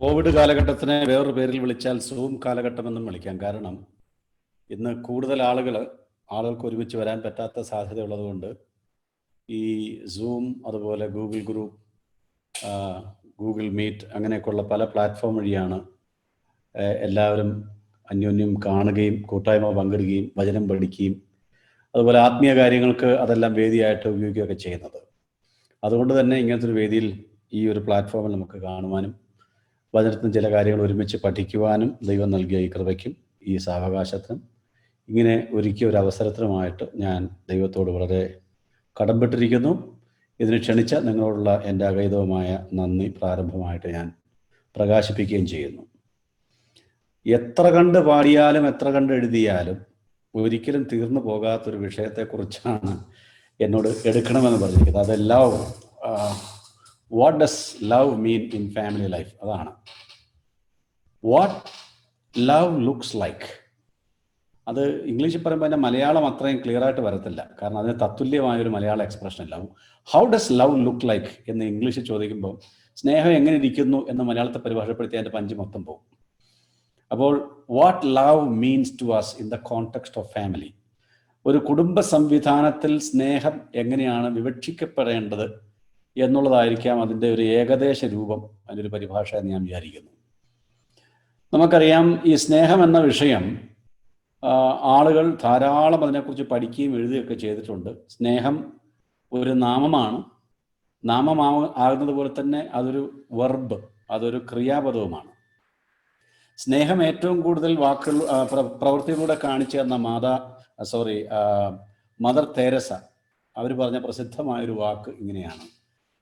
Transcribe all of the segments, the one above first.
Covid കാലഘട്ടത്തിനെ വേറൊരു പേരിൽ വിളിച്ചാൽ സൂം കാലഘട്ടമെന്നും വിളിക്കാം. കാരണം ഇന്ന് കൂടുതൽ ആളുകൾക്ക് ഒരുമിച്ച് വരാൻ പറ്റാത്ത സാധ്യതയുള്ളതുകൊണ്ട് ഈ സൂം, അതുപോലെ ഗൂഗിൾ ഗ്രൂപ്പ്, ഗൂഗിൾ മീറ്റ് അങ്ങനെയൊക്കെയുള്ള പല പ്ലാറ്റ്ഫോം വഴിയാണ് എല്ലാവരും അന്യോന്യം കാണുകയും കൂട്ടായ്മ പങ്കിടുകയും വചനം പഠിക്കുകയും അതുപോലെ ആത്മീയ കാര്യങ്ങൾക്ക് അതെല്ലാം വേദിയായിട്ട് ഉപയോഗിക്കുകയൊക്കെ ചെയ്യുന്നത്. അതുകൊണ്ട് തന്നെ ഇങ്ങനത്തെ ഒരു വേദിയിൽ ഈ ഒരു പ്ലാറ്റ്ഫോമിൽ നമുക്ക് കാണുവാനും വചനത്തിന് ചില കാര്യങ്ങൾ ഒരുമിച്ച് പഠിക്കുവാനും ദൈവം നൽകിയ ഈ കൃപയ്ക്കും ഈ സാവകാശത്തിനും ഇങ്ങനെ ഒരുക്കിയ ഒരു അവസരത്തിനുമായിട്ട് ഞാൻ ദൈവത്തോട് വളരെ കടംപെട്ടിരിക്കുന്നു. ഇതിന് ക്ഷണിച്ച നിങ്ങളോടുള്ള എൻ്റെ അഗൈതവുമായ നന്ദി പ്രാരംഭമായിട്ട് ഞാൻ പ്രകാശിപ്പിക്കുകയും ചെയ്യുന്നു. എത്ര കണ്ട് പാടിയാലും എത്ര കണ്ട് എഴുതിയാലും ഒരിക്കലും തീർന്നു പോകാത്തൊരു വിഷയത്തെക്കുറിച്ചാണ് എന്നോട് എടുക്കണമെന്ന് പറഞ്ഞിരിക്കുന്നത്. അത് love. What does love mean in family life? അതാണ് വാട്ട് ലവ് ലുക്സ് ലൈക്ക്. അത് ഇംഗ്ലീഷിൽ പറയുമ്പോൾ അതിൻ്റെ മലയാളം അത്രയും ക്ലിയർ ആയിട്ട് വരത്തില്ല, കാരണം അതിന് തത്തുല്യമായൊരു മലയാള എക്സ്പ്രഷൻ അല്ല. How does love look like എന്ന് ഇംഗ്ലീഷിൽ ചോദിക്കുമ്പോൾ സ്നേഹം എങ്ങനെ ഇരിക്കുന്നു എന്ന് മലയാളത്തെ പരിഭാഷപ്പെടുത്തി അതിൻ്റെ പഞ്ച് മൊത്തം പോകും. അപ്പോൾ what love means to us in the context of family, ഒരു കുടുംബ സംവിധാനത്തിൽ സ്നേഹം എങ്ങനെയാണ് വിവക്ഷിക്കപ്പെടേണ്ടത് എന്നുള്ളതായിരിക്കാം അതിൻ്റെ ഒരു ഏകദേശ രൂപം, അതിൻ്റെ ഒരു പരിഭാഷ എന്ന് ഞാൻ വിചാരിക്കുന്നു. നമുക്കറിയാം, ഈ സ്നേഹം എന്ന വിഷയം ആളുകൾ ധാരാളം അതിനെക്കുറിച്ച് പഠിക്കുകയും എഴുതുകയൊക്കെ ചെയ്തിട്ടുണ്ട്. സ്നേഹം ഒരു നാമമാണ്. ആകുന്നത് പോലെ തന്നെ അതൊരു വെർബ്, അതൊരു ക്രിയാപദവുമാണ്. സ്നേഹം ഏറ്റവും കൂടുതൽ പ്രവൃത്തിയിലൂടെ കാണിച്ചു തന്ന മദർ തെരേസ അവർ പറഞ്ഞ പ്രസിദ്ധമായൊരു വാക്ക് ഇങ്ങനെയാണ്: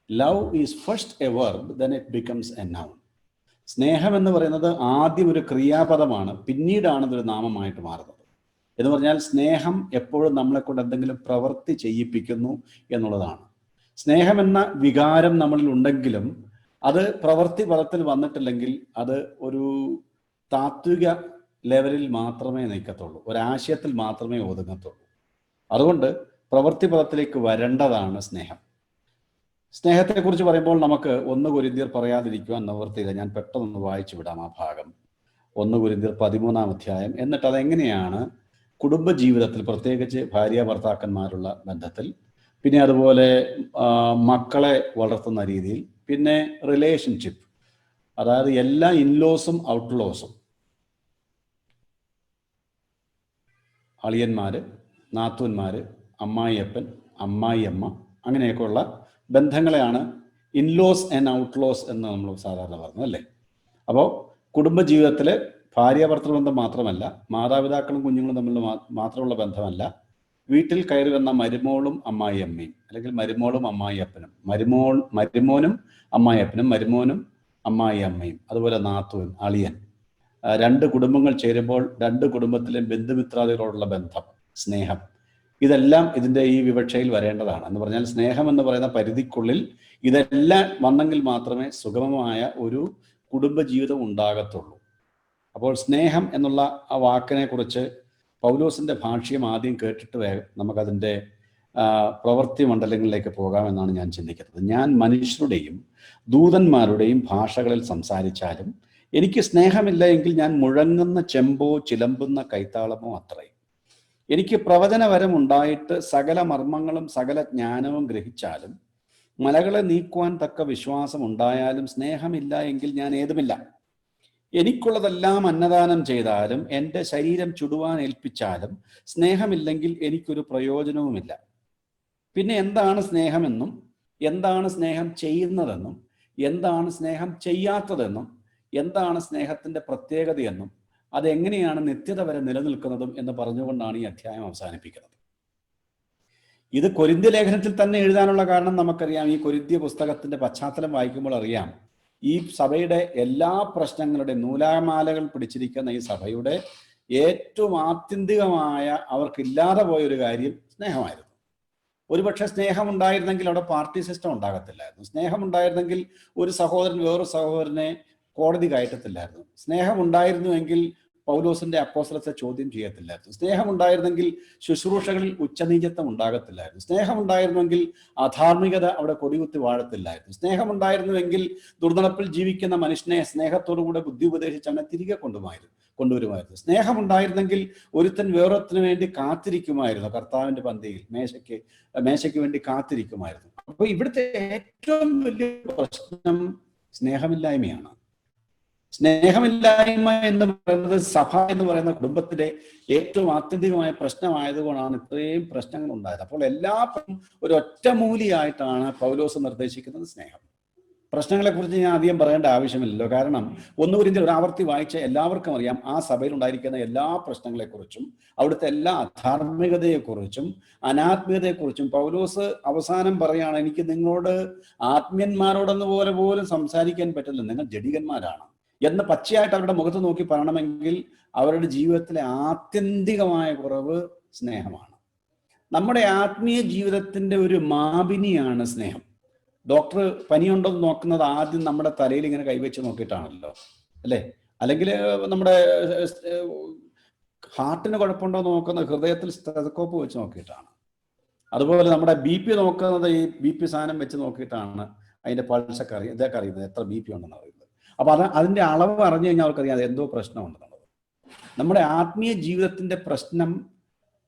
love is first A verb, then it becomes A noun. സ്നേഹം എന്ന് പറയുന്നത് ആദ്യം ഒരു ക്രിയാപദമാണ്, പിന്നീടാണ് ഇതൊരു നാമമായിട്ട് മാറുന്നത്. എന്ന് പറഞ്ഞാൽ സ്നേഹം എപ്പോഴും നമ്മളെ കൊണ്ട് എന്തെങ്കിലും പ്രവൃത്തി ചെയ്യിപ്പിക്കുന്നു എന്നുള്ളതാണ്. സ്നേഹം എന്ന വികാരം നമ്മളിൽ ഉണ്ടെങ്കിലും അത് പ്രവൃത്തി പദത്തിൽ വന്നിട്ടില്ലെങ്കിൽ അത് ഒരു താത്വിക ലെവലിൽ മാത്രമേ നിൽക്കത്തുള്ളൂ, ഒരാശയത്തിൽ മാത്രമേ ഒതുങ്ങത്തുള്ളൂ. അതുകൊണ്ട് പ്രവൃത്തി പദത്തിലേക്ക് വരേണ്ടതാണ് സ്നേഹം. സ്നേഹത്തെക്കുറിച്ച് പറയുമ്പോൾ നമുക്ക് 1 കൊരിന്ത്യർ പറയാതിരിക്കുവാൻ നിവൃത്തിയില്ല. ഞാൻ പെട്ടെന്ന് വായിച്ചു വിടാം ആ ഭാഗം. 1 കൊരിന്ത്യർ 13-ാം അധ്യായം. എന്നിട്ട് അതെങ്ങനെയാണ് കുടുംബജീവിതത്തിൽ, പ്രത്യേകിച്ച് ഭാര്യ ഭർത്താക്കന്മാരുള്ള ബന്ധത്തിൽ, പിന്നെ അതുപോലെ മക്കളെ വളർത്തുന്ന രീതിയിൽ, പിന്നെ റിലേഷൻഷിപ്പ്, അതായത് എല്ലാ ഇൻലോസും ഔട്ട്ലോസും, അളിയന്മാർ, നാത്തൂന്മാർ, അമ്മായിയപ്പൻ, അമ്മായിയമ്മ, അങ്ങനെയൊക്കെയുള്ള ബന്ധങ്ങളെയാണ് ഇൻലോസ് ആൻഡ് ഔട്ട്ലോസ് എന്ന് നമ്മൾ സാധാരണ പറഞ്ഞത്, അല്ലേ? അപ്പോൾ കുടുംബജീവിതത്തിൽ ഭാര്യ ഭർത്തൃബന്ധം മാത്രമല്ല, മാതാപിതാക്കളും കുഞ്ഞുങ്ങളും തമ്മിൽ മാത്രമുള്ള ബന്ധമല്ല, വീട്ടിൽ കയറി വന്ന മരുമോളും അമ്മായിയമ്മയും, അല്ലെങ്കിൽ മരുമോളും അമ്മായിയപ്പനും, മരുമോനും അമ്മായിയപ്പനും, മരുമോനും അമ്മായിയമ്മയും, അതുപോലെ നാത്തൂൻ, അളിയൻ, 2 കുടുംബങ്ങൾ ചേരുമ്പോൾ 2 കുടുംബത്തിലെയും ബന്ധുമിത്രാദികളോടുള്ള ബന്ധം, സ്നേഹം, ഇതെല്ലാം ഇതിൻ്റെ ഈ വിവക്ഷയിൽ വരേണ്ടതാണ്. എന്ന് പറഞ്ഞാൽ സ്നേഹം എന്ന് പറയുന്ന പരിധിക്കുള്ളിൽ ഇതെല്ലാം വന്നെങ്കിൽ മാത്രമേ സുഗമമായ ഒരു കുടുംബജീവിതം ഉണ്ടാകത്തുള്ളൂ. അപ്പോൾ സ്നേഹം എന്നുള്ള ആ വാക്കിനെ കുറിച്ച് പൗലോസിൻ്റെ ഭാഷ്യം ആദ്യം കേട്ടിട്ട് നമുക്കതിൻ്റെ പ്രവൃത്തി മണ്ഡലങ്ങളിലേക്ക് പോകാമെന്നാണ് ഞാൻ ചിന്തിക്കുന്നത്. ഞാൻ മനുഷ്യരുടെയും ദൂതന്മാരുടെയും ഭാഷകളിൽ സംസാരിച്ചാലും എനിക്ക് സ്നേഹമില്ല എങ്കിൽ ഞാൻ മുഴങ്ങുന്ന ചെമ്പോ ചിലമ്പുന്ന കൈത്താളമോ അത്രയും. എനിക്ക് പ്രവചനവരം ഉണ്ടായിട്ട് സകല മർമ്മങ്ങളും സകല ജ്ഞാനവും ഗ്രഹിച്ചാലും മലകളെ നീക്കുവാൻ തക്ക വിശ്വാസം ഉണ്ടായാലും സ്നേഹമില്ല എങ്കിൽ ഞാൻ ഏതുമില്ല. എനിക്കുള്ളതെല്ലാം അന്നദാനം ചെയ്താലും എൻ്റെ ശരീരം ചുടുവാൻ ഏൽപ്പിച്ചാലും സ്നേഹമില്ലെങ്കിൽ എനിക്കൊരു പ്രയോജനവുമില്ല. പിന്നെ എന്താണ് സ്നേഹമെന്നും എന്താണ് സ്നേഹം ചെയ്യുന്നതെന്നും എന്താണ് സ്നേഹം ചെയ്യാത്തതെന്നും എന്താണ് സ്നേഹത്തിൻ്റെ പ്രത്യേകതയെന്നും അതെങ്ങനെയാണ് നിത്യത വരെ നിലനിൽക്കുന്നതും എന്ന് പറഞ്ഞുകൊണ്ടാണ് ഈ അധ്യായം അവസാനിപ്പിക്കുന്നത്. ഇത് കൊരിന്ത്യ ലേഖനത്തിൽ തന്നെ എഴുതാനുള്ള കാരണം നമുക്കറിയാം. ഈ കൊരിന്ത്യ പുസ്തകത്തിന്റെ പശ്ചാത്തലം വായിക്കുമ്പോൾ അറിയാം, ഈ സഭയുടെ എല്ലാ പ്രശ്നങ്ങളുടെയും നൂലാമാലകൾ പിടിച്ചിരിക്കുന്ന ഈ സഭയുടെ ഏറ്റവും ആത്യന്തികമായ അവർക്കില്ലാതെ പോയൊരു കാര്യം സ്നേഹമായിരുന്നു. ഒരുപക്ഷെ സ്നേഹം ഉണ്ടായിരുന്നെങ്കിൽ അവിടെ പാർട്ടി സിസ്റ്റം ഉണ്ടാകത്തില്ലായിരുന്നു. സ്നേഹം ഉണ്ടായിരുന്നെങ്കിൽ ഒരു സഹോദരൻ വേറൊരു സഹോദരനെ കോടതി കയറ്റത്തില്ലായിരുന്നു. സ്നേഹം ഉണ്ടായിരുന്നുവെങ്കിൽ പൗലോസിന്റെ അപ്പോസ്തലത്തെ ചോദ്യം ചെയ്യത്തില്ലായിരുന്നു. സ്നേഹമുണ്ടായിരുന്നെങ്കിൽ ശുശ്രൂഷകളിൽ ഉച്ചനീചത്വം ഉണ്ടാകത്തില്ലായിരുന്നു. സ്നേഹമുണ്ടായിരുന്നെങ്കിൽ അധാർമികത അവിടെ കൊടികുത്തി വാഴത്തില്ലായിരുന്നു. സ്നേഹമുണ്ടായിരുന്നുവെങ്കിൽ ദുർനടപ്പിൽ ജീവിക്കുന്ന മനുഷ്യനെ സ്നേഹത്തോടുകൂടെ ബുദ്ധി ഉപദേശിച്ച് അവനെ തിരികെ കൊണ്ടുവരുമായിരുന്നു. സ്നേഹമുണ്ടായിരുന്നെങ്കിൽ ഒരുത്തൻ വേറൊരുത്തന് വേണ്ടി കാത്തിരിക്കുമായിരുന്നു. കർത്താവിന്റെ പന്തിയിൽ മേശയ്ക്ക് വേണ്ടി കാത്തിരിക്കുമായിരുന്നു. അപ്പൊ ഇവിടുത്തെ ഏറ്റവും വലിയ പ്രശ്നം സ്നേഹമില്ലായ്മയാണ്. സ്നേഹമില്ലായ്മ എന്ന് പറയുന്നത് സഭ എന്ന് പറയുന്ന കുടുംബത്തിലെ ഏറ്റവും ആത്യന്തികമായ പ്രശ്നമായതുകൊണ്ടാണ് ഇത്രയും പ്രശ്നങ്ങൾ ഉണ്ടായത്. അപ്പോൾ എല്ലാവരും ഒരു ഒറ്റമൂലിയായിട്ടാണ് പൗലോസ് നിർദ്ദേശിക്കുന്നത് സ്നേഹം. പ്രശ്നങ്ങളെക്കുറിച്ച് ഞാൻ അധികം പറയേണ്ട ആവശ്യമില്ലല്ലോ. കാരണം 1 കൊരിന്ത്യർ ഒരു ആവർത്തി വായിച്ച എല്ലാവർക്കും അറിയാം ആ സഭയിൽ ഉണ്ടായിരിക്കുന്ന എല്ലാ പ്രശ്നങ്ങളെക്കുറിച്ചും അവിടുത്തെ എല്ലാ അധാർമികതയെക്കുറിച്ചും അനാത്മീയതയെക്കുറിച്ചും പൗലോസ് അവസാനം പറയാണ്, എനിക്ക് നിങ്ങളോട് ആത്മീയന്മാരോടെന്ന് പോലും സംസാരിക്കാൻ പറ്റില്ല, നിങ്ങൾ ജഡികന്മാരാണ് എന്ന് പച്ചയായിട്ട് അവരുടെ മുഖത്ത് നോക്കി പറയണമെങ്കിൽ അവരുടെ ജീവിതത്തിലെ ആത്യന്തികമായ കുറവ് സ്നേഹമാണ്. നമ്മുടെ ആത്മീയ ജീവിതത്തിന്റെ ഒരു മാപിനിയാണ് സ്നേഹം. ഡോക്ടർ പനിയുണ്ടോ എന്ന് നോക്കുന്നത് ആദ്യം നമ്മുടെ തലയിൽ ഇങ്ങനെ കൈവച്ച് നോക്കിയിട്ടാണല്ലോ, അല്ലേ? അല്ലെങ്കിൽ നമ്മുടെ ഹാർട്ടിന് കുഴപ്പമുണ്ടോ എന്ന് നോക്കുന്നത് ഹൃദയത്തിൽ സ്റ്റെതസ്കോപ്പ് വെച്ച് നോക്കിയിട്ടാണ്. അതുപോലെ നമ്മുടെ BP നോക്കുന്നത് ഈ BP സാധനം വെച്ച് നോക്കിയിട്ടാണ് അതിന്റെ പൾസൊക്കെ ഇതൊക്കെ അറിയുന്നത്, എത്ര BP ഉണ്ടെന്ന് അറിയുന്നത്. അപ്പൊ അതിന്റെ അളവ് അറിഞ്ഞു കഴിഞ്ഞാൽ അവർക്കറിയാം അത് എന്തോ പ്രശ്നമുണ്ടെന്നുള്ളത്. നമ്മുടെ ആത്മീയ ജീവിതത്തിന്റെ പ്രശ്നം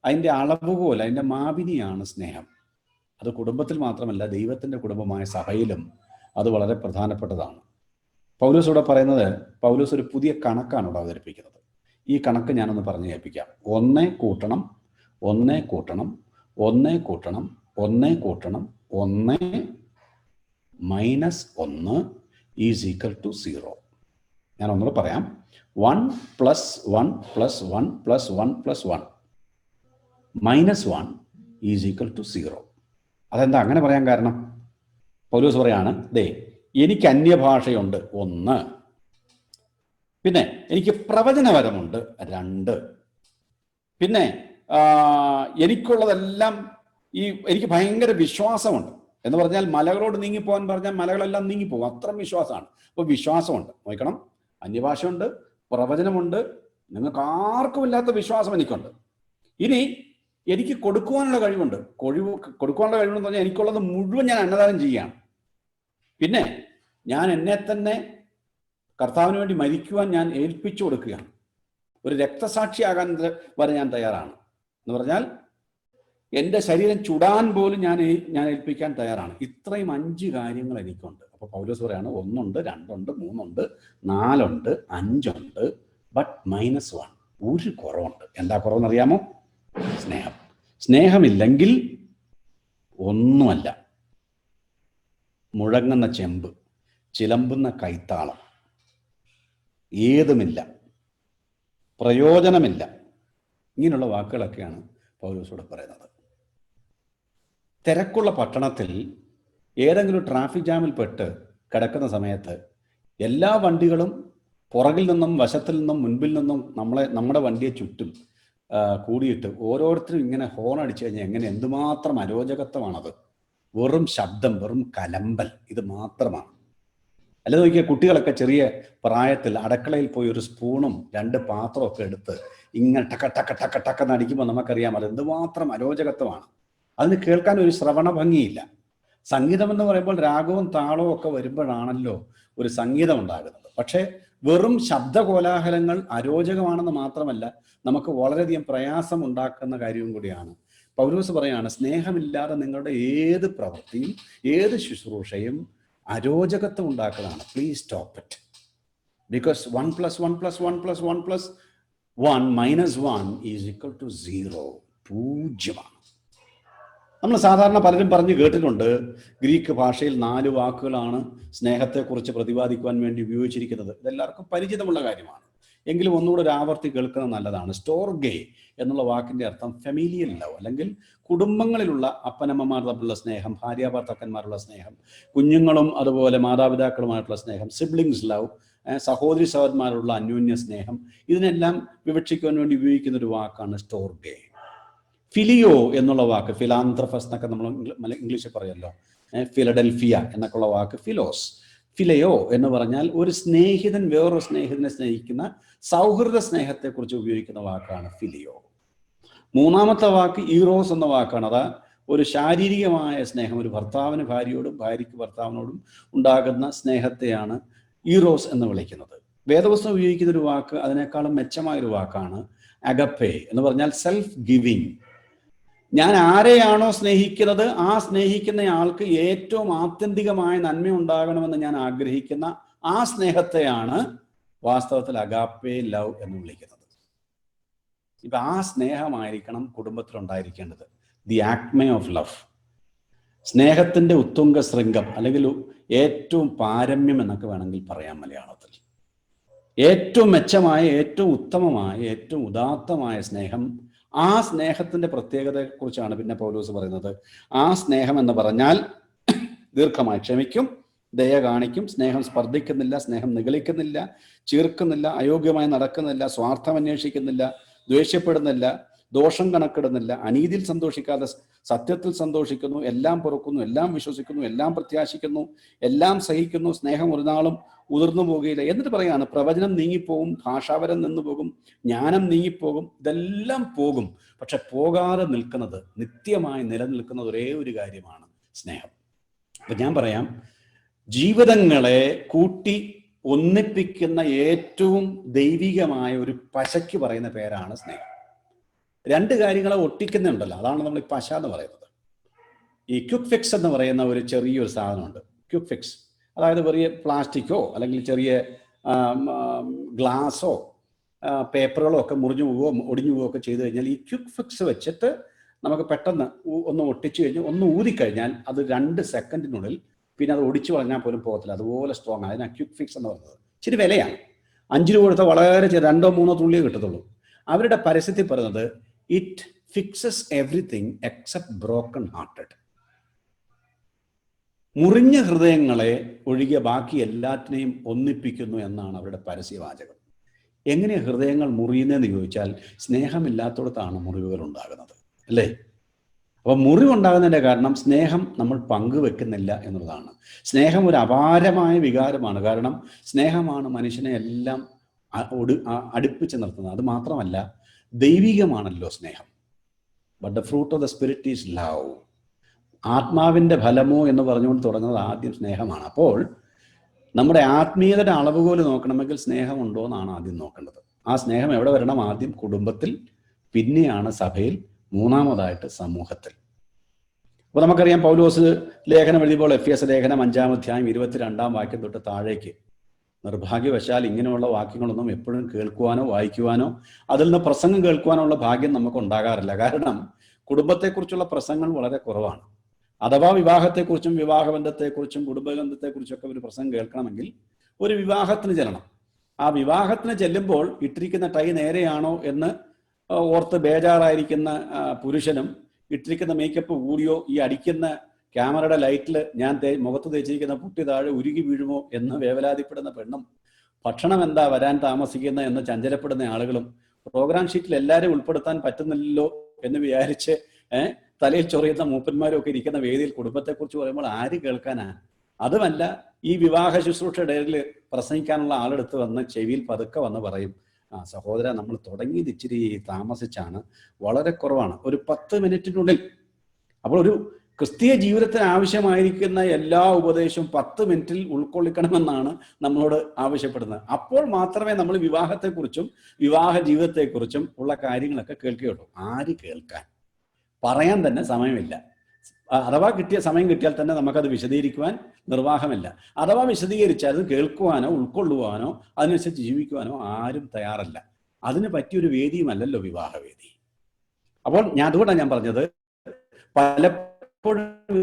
അതിന്റെ അളവുകോൽ, അതിന്റെ മാപിനിയാണ് സ്നേഹം. അത് കുടുംബത്തിൽ മാത്രമല്ല, ദൈവത്തിന്റെ കുടുംബമായ സഭയിലും അത് വളരെ പ്രധാനപ്പെട്ടതാണ്. പൗലോസ് ഇവിടെ പറയുന്നത്, പൗലോസ് ഒരു പുതിയ കണക്കാണ് ഇവിടെ അവതരിപ്പിക്കുന്നത്. ഈ കണക്ക് ഞാനൊന്ന് പറഞ്ഞു കേൾപ്പിക്കാം. 1 കൂട്ടണം 1 കൂട്ടണം 1 കൂട്ടണം 1 കൂട്ടണം 1 - 1 ഈസ് ഈക്വൽ ടു 0. ഞാൻ ഒന്നുകൂടെ പറയാം. 1 + 1 + 1 + 1 + 1 - 1 ഈസ് ഈക്വൽ ടു 0. അതെന്താ അങ്ങനെ പറയാൻ കാരണം? പൗലോസ് പറയാണ്, എനിക്ക് അന്യഭാഷയുണ്ട് 1, പിന്നെ എനിക്ക് പ്രവചനവരമുണ്ട് 2, പിന്നെ എനിക്കുള്ളതെല്ലാം എനിക്ക് ഭയങ്കര വിശ്വാസമുണ്ട് എന്ന് പറഞ്ഞാൽ മലകളോട് നീങ്ങിപ്പോകാൻ പറഞ്ഞാൽ മലകളെല്ലാം നീങ്ങിപ്പോകും, അത്ര വിശ്വാസമാണ്. അപ്പോൾ വിശ്വാസമുണ്ട്, നോക്കണം, അന്യഭാഷയുണ്ട്, പ്രവചനമുണ്ട്, നിങ്ങൾക്ക് ആർക്കും ഇല്ലാത്ത വിശ്വാസം എനിക്കുണ്ട്. ഇനി എനിക്ക് കൊടുക്കുവാനുള്ള കഴിവുണ്ട്. കൊടുക്കുവാനുള്ള കഴിവെന്ന് പറഞ്ഞാൽ എനിക്കുള്ളത് മുഴുവൻ ഞാൻ അന്നദാനം ചെയ്യുകയാണ്. പിന്നെ ഞാൻ എന്നെ തന്നെ കർത്താവിന് വേണ്ടി മരിക്കുവാൻ ഞാൻ ഏൽപ്പിച്ചു കൊടുക്കുകയാണ്. ഒരു രക്തസാക്ഷിയാകാൻ വരെ ഞാൻ തയ്യാറാണ്. എന്ന് പറഞ്ഞാൽ എൻ്റെ ശരീരം ചുടാൻ പോലും ഞാൻ ഏൽപ്പിക്കാൻ തയ്യാറാണ്. ഇത്രയും 5 കാര്യങ്ങൾ എനിക്കുണ്ട്. അപ്പോൾ പൗലോസ് പറയാണ്, 1 ഉണ്ട്, 2 ഉണ്ട്, 3 ഉണ്ട്, 4 ഉണ്ട്, 5 ഉണ്ട്, ബട്ട് -1 ഒരു കുറവുണ്ട്. എന്താ കുറവെന്നറിയാമോ? സ്നേഹം. സ്നേഹമില്ലെങ്കിൽ ഒന്നുമല്ല. മുഴങ്ങുന്ന ചെമ്പ്, ചിലമ്പുന്ന കൈത്താളം, ഏതുമില്ല, പ്രയോജനമില്ല. ഇങ്ങനെയുള്ള വാക്കുകളൊക്കെയാണ് പൗലോസോട് പറയുന്നത്. തിരക്കുള്ള പട്ടണത്തിൽ ഏതെങ്കിലും ട്രാഫിക് ജാമിൽ പെട്ട് കിടക്കുന്ന സമയത്ത് എല്ലാ വണ്ടികളും പുറകിൽ നിന്നും വശത്തിൽ നിന്നും മുൻപിൽ നിന്നും നമ്മുടെ വണ്ടിയെ ചുറ്റും കൂടിയിട്ട് ഓരോരുത്തരും ഇങ്ങനെ ഹോൺ അടിച്ചു കഴിഞ്ഞാൽ എന്തുമാത്രം അരോചകത്വമാണത്. വെറും ശബ്ദം, വെറും കലമ്പൽ, ഇത് മാത്രമാണ്. അല്ല നോക്കിയാൽ കുട്ടികളൊക്കെ ചെറിയ പ്രായത്തിൽ അടുക്കളയിൽ പോയി ഒരു സ്പൂണും 2 പാത്രമൊക്കെ എടുത്ത് ഇങ്ങനെ ടക്ക ടക്ക ടക്ക ടക്കെന്ന് അടിക്കുമ്പോൾ നമുക്കറിയാം അത് എന്തുമാത്രം അരോചകത്വമാണ്. അതിന് കേൾക്കാൻ ഒരു ശ്രവണ ഭംഗിയില്ല. സംഗീതം എന്ന് പറയുമ്പോൾ രാഗവും താളവും ഒക്കെ വരുമ്പോഴാണല്ലോ ഒരു സംഗീതം ഉണ്ടാകുന്നത്. പക്ഷേ വെറും ശബ്ദകോലാഹലങ്ങൾ അരോചകമാണെന്ന് മാത്രമല്ല, നമുക്ക് വളരെയധികം പ്രയാസം ഉണ്ടാക്കുന്ന കാര്യവും കൂടിയാണ്. പൗലോസ് പറയാണ്, സ്നേഹമില്ലാതെ നിങ്ങളുടെ ഏത് പ്രവൃത്തിയും ഏത് ശുശ്രൂഷയും അരോചകത്വം ഉണ്ടാക്കുന്നതാണ്. Please stop it. Because 1 + 1 + 1 + 1 + 1 - 1 is equal to 0. പൂജ്യമാണ്. നമ്മൾ സാധാരണ പലരും പറഞ്ഞു കേട്ടിട്ടുണ്ട്, ഗ്രീക്ക് ഭാഷയിൽ 4 വാക്കുകളാണ് സ്നേഹത്തെക്കുറിച്ച് പ്രതിപാദിക്കുവാൻ വേണ്ടി ഉപയോഗിച്ചിരിക്കുന്നത്. ഇതെല്ലാവർക്കും പരിചിതമുള്ള കാര്യമാണ്. എങ്കിലും ഒന്നുകൂടെ ഒരു ആവർത്തി കേൾക്കുന്നത് നല്ലതാണ്. സ്റ്റോർഗേ എന്നുള്ള വാക്കിന്റെ അർത്ഥം ഫെമിലിയൽ ലവ്, അല്ലെങ്കിൽ കുടുംബങ്ങളിലുള്ള അപ്പനമ്മമാർ തമ്മിലുള്ള സ്നേഹം, ഭാര്യാഭർത്താക്കന്മാരുള്ള സ്നേഹം, കുഞ്ഞുങ്ങളും അതുപോലെ മാതാപിതാക്കളുമായിട്ടുള്ള സ്നേഹം, സിബ്ലിങ്സ് ലവ്, സഹോദരി സഹോദരന്മാരുള്ള അന്യോന്യ സ്നേഹം, ഇതിനെല്ലാം വിവക്ഷിക്കുവാൻ വേണ്ടി ഉപയോഗിക്കുന്ന ഒരു വാക്കാണ് സ്റ്റോർഗേ. ഫിലിയോ എന്നുള്ള വാക്ക്, ഫിലാന്ത്രഫസ് എന്നൊക്കെ നമ്മൾ ഇംഗ്ലീഷിൽ പറയുമല്ലോ, ഫിലഡൽഫിയ എന്നൊക്കെയുള്ള വാക്ക് ഫിലോസ്. ഫിലയോ എന്ന് പറഞ്ഞാൽ ഒരു സ്നേഹിതൻ വേറൊരു സ്നേഹിതനെ സ്നേഹിക്കുന്ന സൗഹൃദ സ്നേഹത്തെക്കുറിച്ച് ഉപയോഗിക്കുന്ന വാക്കാണ് ഫിലിയോ. മൂന്നാമത്തെ വാക്ക് ഈറോസ് എന്ന വാക്കാണ്. അത് ഒരു ശാരീരികമായ സ്നേഹം, ഒരു ഭർത്താവിന് ഭാര്യയോടും ഭാര്യയ്ക്ക് ഭർത്താവിനോടും ഉണ്ടാകുന്ന സ്നേഹത്തെയാണ് ഈറോസ് എന്ന് വിളിക്കുന്നത്. വേദപുസ്തകം ഉപയോഗിക്കുന്ന ഒരു വാക്ക് അതിനേക്കാളും മെച്ചമായൊരു വാക്കാണ് അഗപ്പേ എന്ന് പറഞ്ഞാൽ സെൽഫ് ഗിവിങ്. ഞാൻ ആരെയാണോ സ്നേഹിക്കുന്നത് ആ സ്നേഹിക്കുന്ന ആൾക്ക് ഏറ്റവും ആത്യന്തികമായ നന്മ ഉണ്ടാകണമെന്ന് ഞാൻ ആഗ്രഹിക്കുന്ന ആ സ്നേഹത്തെയാണ് വാസ്തവത്തിൽ അഗാപ്പേ ലവ് എന്ന് വിളിക്കുന്നത്. ഇപ്പൊ ആ സ്നേഹമായിരിക്കണം കുടുംബത്തിൽ ഉണ്ടായിരിക്കേണ്ടത്. ദി ആക്മേ ഓഫ് ലവ്, സ്നേഹത്തിന്റെ ഉത്തുംഗ ശൃംഗം, അല്ലെങ്കിൽ ഏറ്റവും പാരമ്യം എന്നൊക്കെ വേണമെങ്കിൽ പറയാം മലയാളത്തിൽ. ഏറ്റവും മെച്ചമായ, ഏറ്റവും ഉത്തമമായ, ഏറ്റവും ഉദാത്തമായ സ്നേഹം. ആ സ്നേഹത്തിന്റെ പ്രത്യേകതയെക്കുറിച്ചാണ് പിന്നെ പൗലോസ് പറയുന്നത്. ആ സ്നേഹം എന്ന് പറഞ്ഞാൽ ദീർഘമായി ക്ഷമിക്കും, ദയ കാണിക്കും, സ്നേഹം സ്പർദ്ധിക്കുന്നില്ല, സ്നേഹം നിഗളിക്കുന്നില്ല, ചീർക്കുന്നില്ല, അയോഗ്യമായി നടക്കുന്നില്ല, സ്വാർത്ഥം അന്വേഷിക്കുന്നില്ല, ദ്വേഷ്യപ്പെടുന്നില്ല, ദോഷം കണക്കിടുന്നില്ല, അനീതിയിൽ സന്തോഷിക്കാതെ സത്യത്തിൽ സന്തോഷിക്കുന്നു, എല്ലാം പൊറുക്കുന്നു, എല്ലാം വിശ്വസിക്കുന്നു, എല്ലാം പ്രത്യാശിക്കുന്നു, എല്ലാം സഹിക്കുന്നു, സ്നേഹം ഒരു നാളും ഉതിർന്നു പോകുകയില്ല. എന്നിട്ട് പറയാണ്, പ്രവചനം നീങ്ങിപ്പോകും, ഭാഷാപരം നിന്നു പോകും, ജ്ഞാനം നീങ്ങിപ്പോകും, ഇതെല്ലാം പോകും, പക്ഷെ പോകാതെ നിൽക്കുന്നത്, നിത്യമായി നിലനിൽക്കുന്നത് ഒരേ ഒരു കാര്യമാണ് സ്നേഹം. അപ്പൊ ഞാൻ പറയാം, ജീവിതങ്ങളെ കൂട്ടി ഒന്നിപ്പിക്കുന്ന ഏറ്റവും ദൈവികമായ ഒരു പശയ്ക്ക് പറയുന്ന പേരാണ് സ്നേഹം. രണ്ട് കാര്യങ്ങളെ ഒട്ടിക്കുന്നുണ്ടല്ലോ, അതാണ് നമ്മൾ ഈ പശ എന്ന് പറയുന്നത്. ഈ ക്വിക്ക് ഫിക്സ് എന്ന് പറയുന്ന ഒരു ചെറിയൊരു സാധനമുണ്ട്. ക്വിക്ക് ഫിക്സ് അതായത് ചെറിയ പ്ലാസ്റ്റിക്കോ അല്ലെങ്കിൽ ചെറിയ ഗ്ലാസോ പേപ്പറുകളോ ഒക്കെ മുറിഞ്ഞു പോവുകയോ ഒടിഞ്ഞു പോവുകയോ ഒക്കെ ചെയ്തു കഴിഞ്ഞാൽ ഈ ക്വിക്ക് ഫിക്സ് വെച്ചിട്ട് നമുക്ക് പെട്ടെന്ന് ഒന്ന് ഒട്ടിച്ചു കഴിഞ്ഞ് ഒന്ന് ഊതിക്കഴിഞ്ഞാൽ അത് 2 സെക്കൻഡിനുള്ളിൽ പിന്നെ അത് ഒടിച്ചു കളഞ്ഞാൽ പോലും പോകത്തില്ല, അതുപോലെ സ്ട്രോങ് ആണ്. അതിനാണ് ക്വിക്ക് ഫിക്സ് എന്ന് പറയുന്നത്. ഇച്ചിരി വിലയാണ്, 5 രൂപ കൊടുത്താൽ വളരെ 2-3 തുള്ളിയേ കിട്ടത്തുള്ളൂ. അവരുടെ പരസ്യത്തിൽ പറയുന്നത് it fixes everything except broken hearted. മുറിഞ്ഞ ഹൃദയങ്ങളെ ഒഴികെ ബാക്കി എല്ലാറ്റിനെയും ഒന്നിപ്പിക്കുന്നു എന്നാണ് അവരുടെ പരസ്യവാചകം. എങ്ങനെയാണ് ഹൃദയങ്ങൾ മുറിയുന്നതെന്ന് ചോദിച്ചാൽ സ്നേഹമില്ലാത്തടത്താണ് മുറിവുകൾ ഉണ്ടാകുന്നത്, അല്ലേ? അപ്പോൾ മുറിവുണ്ടാകുന്നതിൻ്റെ കാരണം സ്നേഹം നമ്മൾ പങ്കുവെക്കുന്നില്ല എന്നുള്ളതാണ്. സ്നേഹം ഒരു അപാരമായ വികാരമാണ്. കാരണം സ്നേഹമാണ് മനുഷ്യനെ എല്ലാം അടുപ്പിച്ച് നിർത്തുന്നത്. അത് മാത്രമല്ല, ദൈവികമാണല്ലോ സ്നേഹം. But the fruit of the spirit is love. ആത്മാവിൻ്റെ ഫലമോ എന്ന് പറഞ്ഞുകൊണ്ട് തുടങ്ങുന്നത് ആദ്യം സ്നേഹമാണ്. അപ്പോൾ നമ്മുടെ ആത്മീയതയുടെ അളവുകോല് നോക്കണമെങ്കിൽ സ്നേഹമുണ്ടോ എന്നാണ് ആദ്യം നോക്കേണ്ടത്. ആ സ്നേഹം എവിടെ വരണം? ആദ്യം കുടുംബത്തിൽ, പിന്നെയാണ് സഭയിൽ, മൂന്നാമതായിട്ട് സമൂഹത്തിൽ. അപ്പോൾ നമുക്കറിയാം, പൗലോസ് ലേഖനം എഴുതിയപ്പോൾ എഫേസ്യ ലേഖനം 5-ാം അധ്യായം 22-ാം വാക്യം തൊട്ട് താഴേക്ക്, നിർഭാഗ്യവശാൽ ഇങ്ങനെയുള്ള വാക്യങ്ങളൊന്നും എപ്പോഴും കേൾക്കുവാനോ വായിക്കുവാനോ അതിൽ നിന്ന് പ്രസംഗം കേൾക്കുവാനോ ഉള്ള ഭാഗ്യം നമുക്ക് ഉണ്ടാകാറില്ല. കാരണം കുടുംബത്തെക്കുറിച്ചുള്ള പ്രസംഗങ്ങൾ വളരെ കുറവാണ്. അഥവാ വിവാഹത്തെക്കുറിച്ചും വിവാഹബന്ധത്തെക്കുറിച്ചും കുടുംബബന്ധത്തെക്കുറിച്ചൊക്കെ ഒരു പ്രസംഗം കേൾക്കണമെങ്കിൽ ഒരു വിവാഹത്തിന് ചെല്ലണം. ആ വിവാഹത്തിന് ചെല്ലുമ്പോൾ ഇട്ടിരിക്കുന്ന ടൈ നേരെയാണോ എന്ന് ഓർത്ത് ബേജാറായിരിക്കുന്ന പുരുഷനും ഇട്ടിരിക്കുന്ന മേക്കപ്പ് കൂടിയോ ഈ അടിക്കുന്ന ക്യാമറയുടെ ലൈറ്റിൽ ഞാൻ മുഖത്ത് തേച്ചിരിക്കുന്ന പുട്ടി താഴെ ഉരുകി വീഴുമോ എന്ന് വേവലാതിപ്പെടുന്ന പെണ്ണും, ഭക്ഷണം എന്താ വരാൻ താമസിക്കുന്ന എന്ന് ചഞ്ചലപ്പെടുന്ന ആളുകളും, പ്രോഗ്രാം ഷീറ്റിൽ എല്ലാവരും ഉൾപ്പെടുത്താൻ പറ്റുന്നില്ലല്ലോ എന്ന് വിചാരിച്ച് തലയിൽ ചൊറിയുന്ന മൂപ്പന്മാരും ഒക്കെ ഇരിക്കുന്ന വേദിയിൽ കുടുംബത്തെക്കുറിച്ച് പറയുമ്പോൾ ആര് കേൾക്കാനാ? അതുമല്ല, ഈ വിവാഹ ശുശ്രൂഷയുടെ ഇടയിൽ പ്രസംഗിക്കാനുള്ള ആളെടുത്ത് വന്ന് ചെവിയിൽ പതുക്കെ വന്ന് പറയും, സഹോദര, നമ്മൾ തുടങ്ങിയത് ഇച്ചിരി താമസിച്ചാണ്, വളരെ കുറവാണ്, ഒരു 10 മിനിറ്റിനുള്ളിൽ. അപ്പോൾ ഒരു ക്രിസ്തീയ ജീവിതത്തിന് ആവശ്യമായിരിക്കുന്ന എല്ലാ ഉപദേശവും 10 മിനിറ്റിൽ ഉൾക്കൊള്ളിക്കണമെന്നാണ് നമ്മളോട് ആവശ്യപ്പെടുന്നത്. അപ്പോൾ മാത്രമേ നമ്മൾ വിവാഹത്തെക്കുറിച്ചും വിവാഹ ജീവിതത്തെക്കുറിച്ചും ഉള്ള കാര്യങ്ങളൊക്കെ കേൾക്കുകയുള്ളൂ. ആര് കേൾക്കാൻ? പറയാൻ തന്നെ സമയമില്ല. അഥവാ സമയം കിട്ടിയാൽ തന്നെ നമുക്കത് വിശദീകരിക്കുവാൻ നിർവാഹമില്ല. അഥവാ വിശദീകരിച്ചാൽ അത് കേൾക്കുവാനോ ഉൾക്കൊള്ളുവാനോ അതിനനുസരിച്ച് ജീവിക്കുവാനോ ആരും തയ്യാറല്ല. അതിന് പറ്റിയൊരു വേദിയുമല്ലല്ലോ വിവാഹവേദി. അപ്പോൾ അതുകൊണ്ടാണ് ഞാൻ പറഞ്ഞത്, പലപ്പോഴും